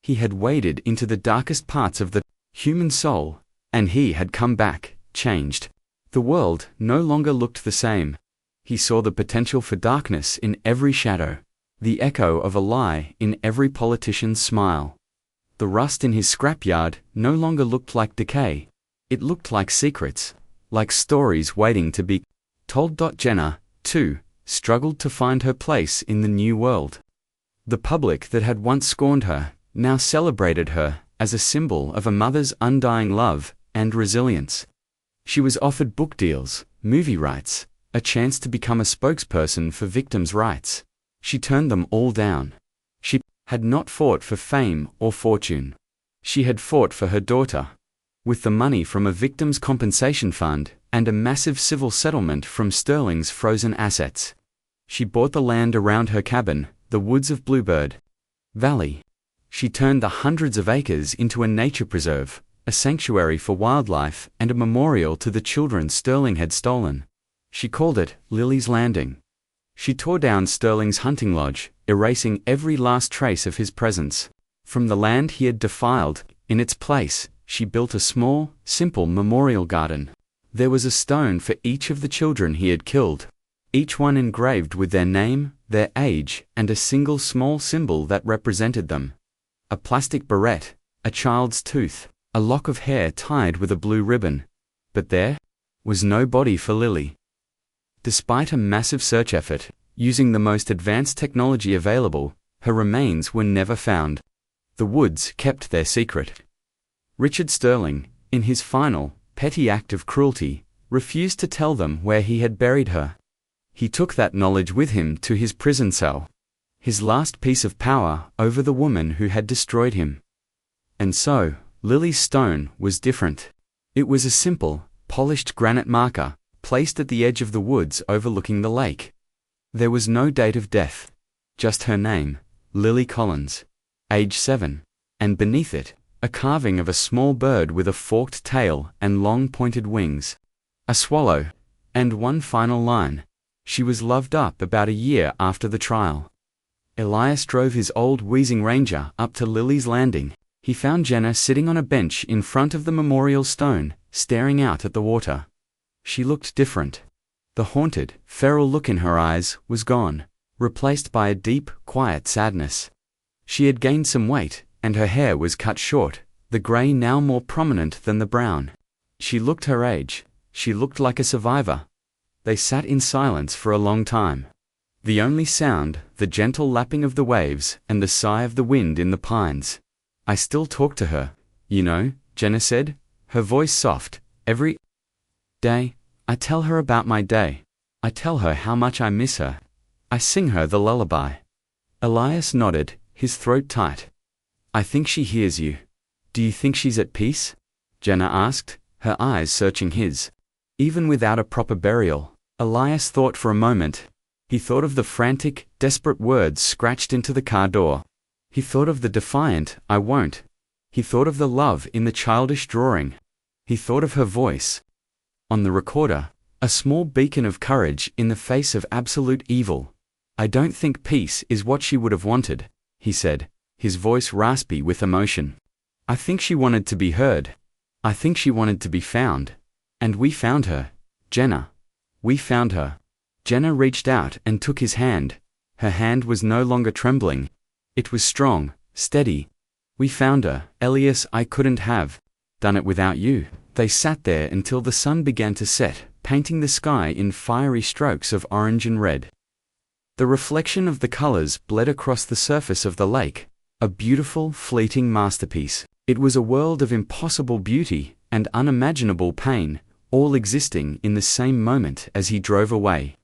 He had waded into the darkest parts of the human soul, and he had come back, changed. The world no longer looked the same. He saw the potential for darkness in every shadow, the echo of a lie in every politician's smile. The rust in his scrapyard no longer looked like decay. It looked like secrets, like stories waiting to be told. Jenna, too, struggled to find her place in the new world. The public that had once scorned her now celebrated her as a symbol of a mother's undying love and resilience. She was offered book deals, movie rights, a chance to become a spokesperson for victims' rights. She turned them all down. She had not fought for fame or fortune. She had fought for her daughter. With the money from a victims' compensation fund and a massive civil settlement from Sterling's frozen assets, she bought the land around her cabin, the woods of Bluebird Valley. She turned the hundreds of acres into a nature preserve, a sanctuary for wildlife and a memorial to the children Sterling had stolen. She called it Lily's Landing. She tore down Sterling's hunting lodge, erasing every last trace of his presence. From the land he had defiled, in its place, she built a small, simple memorial garden. There was a stone for each of the children he had killed, each one engraved with their name, their age, and a single small symbol that represented them. A plastic barrette, a child's tooth, a lock of hair tied with a blue ribbon. But there was no body for Lily. Despite a massive search effort, using the most advanced technology available, her remains were never found. The woods kept their secret. Richard Sterling, in his final, petty act of cruelty, refused to tell them where he had buried her. He took that knowledge with him to his prison cell, his last piece of power over the woman who had destroyed him. And so, Lily's stone was different. It was a simple, polished granite marker, placed at the edge of the woods overlooking the lake. There was no date of death, just her name, Lily Collins, age 7, and beneath it, a carving of a small bird with a forked tail and long pointed wings. A swallow. And one final line. She was loved up about a year after the trial. Elias drove his old wheezing Ranger up to Lily's Landing. He found Jenna sitting on a bench in front of the memorial stone, staring out at the water. She looked different. The haunted, feral look in her eyes was gone, replaced by a deep, quiet sadness. She had gained some weight, and her hair was cut short, the grey now more prominent than the brown. She looked her age. She looked like a survivor. They sat in silence for a long time. The only sound, the gentle lapping of the waves and the sigh of the wind in the pines. I still talk to her, you know, Jenna said, her voice soft. Every day, I tell her about my day. I tell her how much I miss her. I sing her the lullaby. Elias nodded, his throat tight. I think she hears you. Do you think she's at peace? Jenna asked, her eyes searching his. Even without a proper burial, Elias thought for a moment. He thought of the frantic, desperate words scratched into the car door. He thought of the defiant, I won't. He thought of the love in the childish drawing. He thought of her voice. On the recorder, a small beacon of courage in the face of absolute evil. I don't think peace is what she would have wanted, he said, his voice raspy with emotion. I think she wanted to be heard. I think she wanted to be found. And we found her, Jenna. We found her. Jenna reached out and took his hand. Her hand was no longer trembling. It was strong, steady. We found her, Elias. I couldn't have done it without you. They sat there until the sun began to set, painting the sky in fiery strokes of orange and red. The reflection of the colors bled across the surface of the lake, a beautiful, fleeting masterpiece. It was a world of impossible beauty and unimaginable pain, all existing in the same moment as he drove away.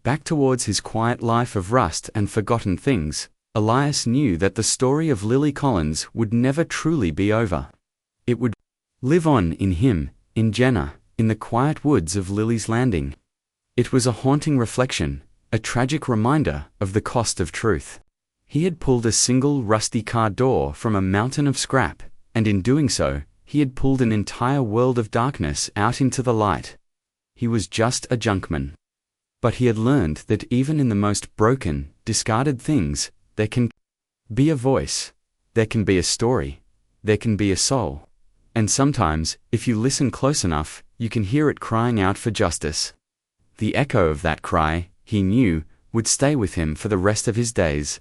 Back towards his quiet life of rust and forgotten things, Elias knew that the story of Lily Collins would never truly be over. It would live on in him, in Jenna, in the quiet woods of Lily's Landing. It was a haunting reflection, a tragic reminder of the cost of truth. He had pulled a single rusty car door from a mountain of scrap, and in doing so, he had pulled an entire world of darkness out into the light. He was just a junkman. But he had learned that even in the most broken, discarded things, there can be a voice, there can be a story, there can be a soul. And sometimes, if you listen close enough, you can hear it crying out for justice. The echo of that cry, he knew, would stay with him for the rest of his days.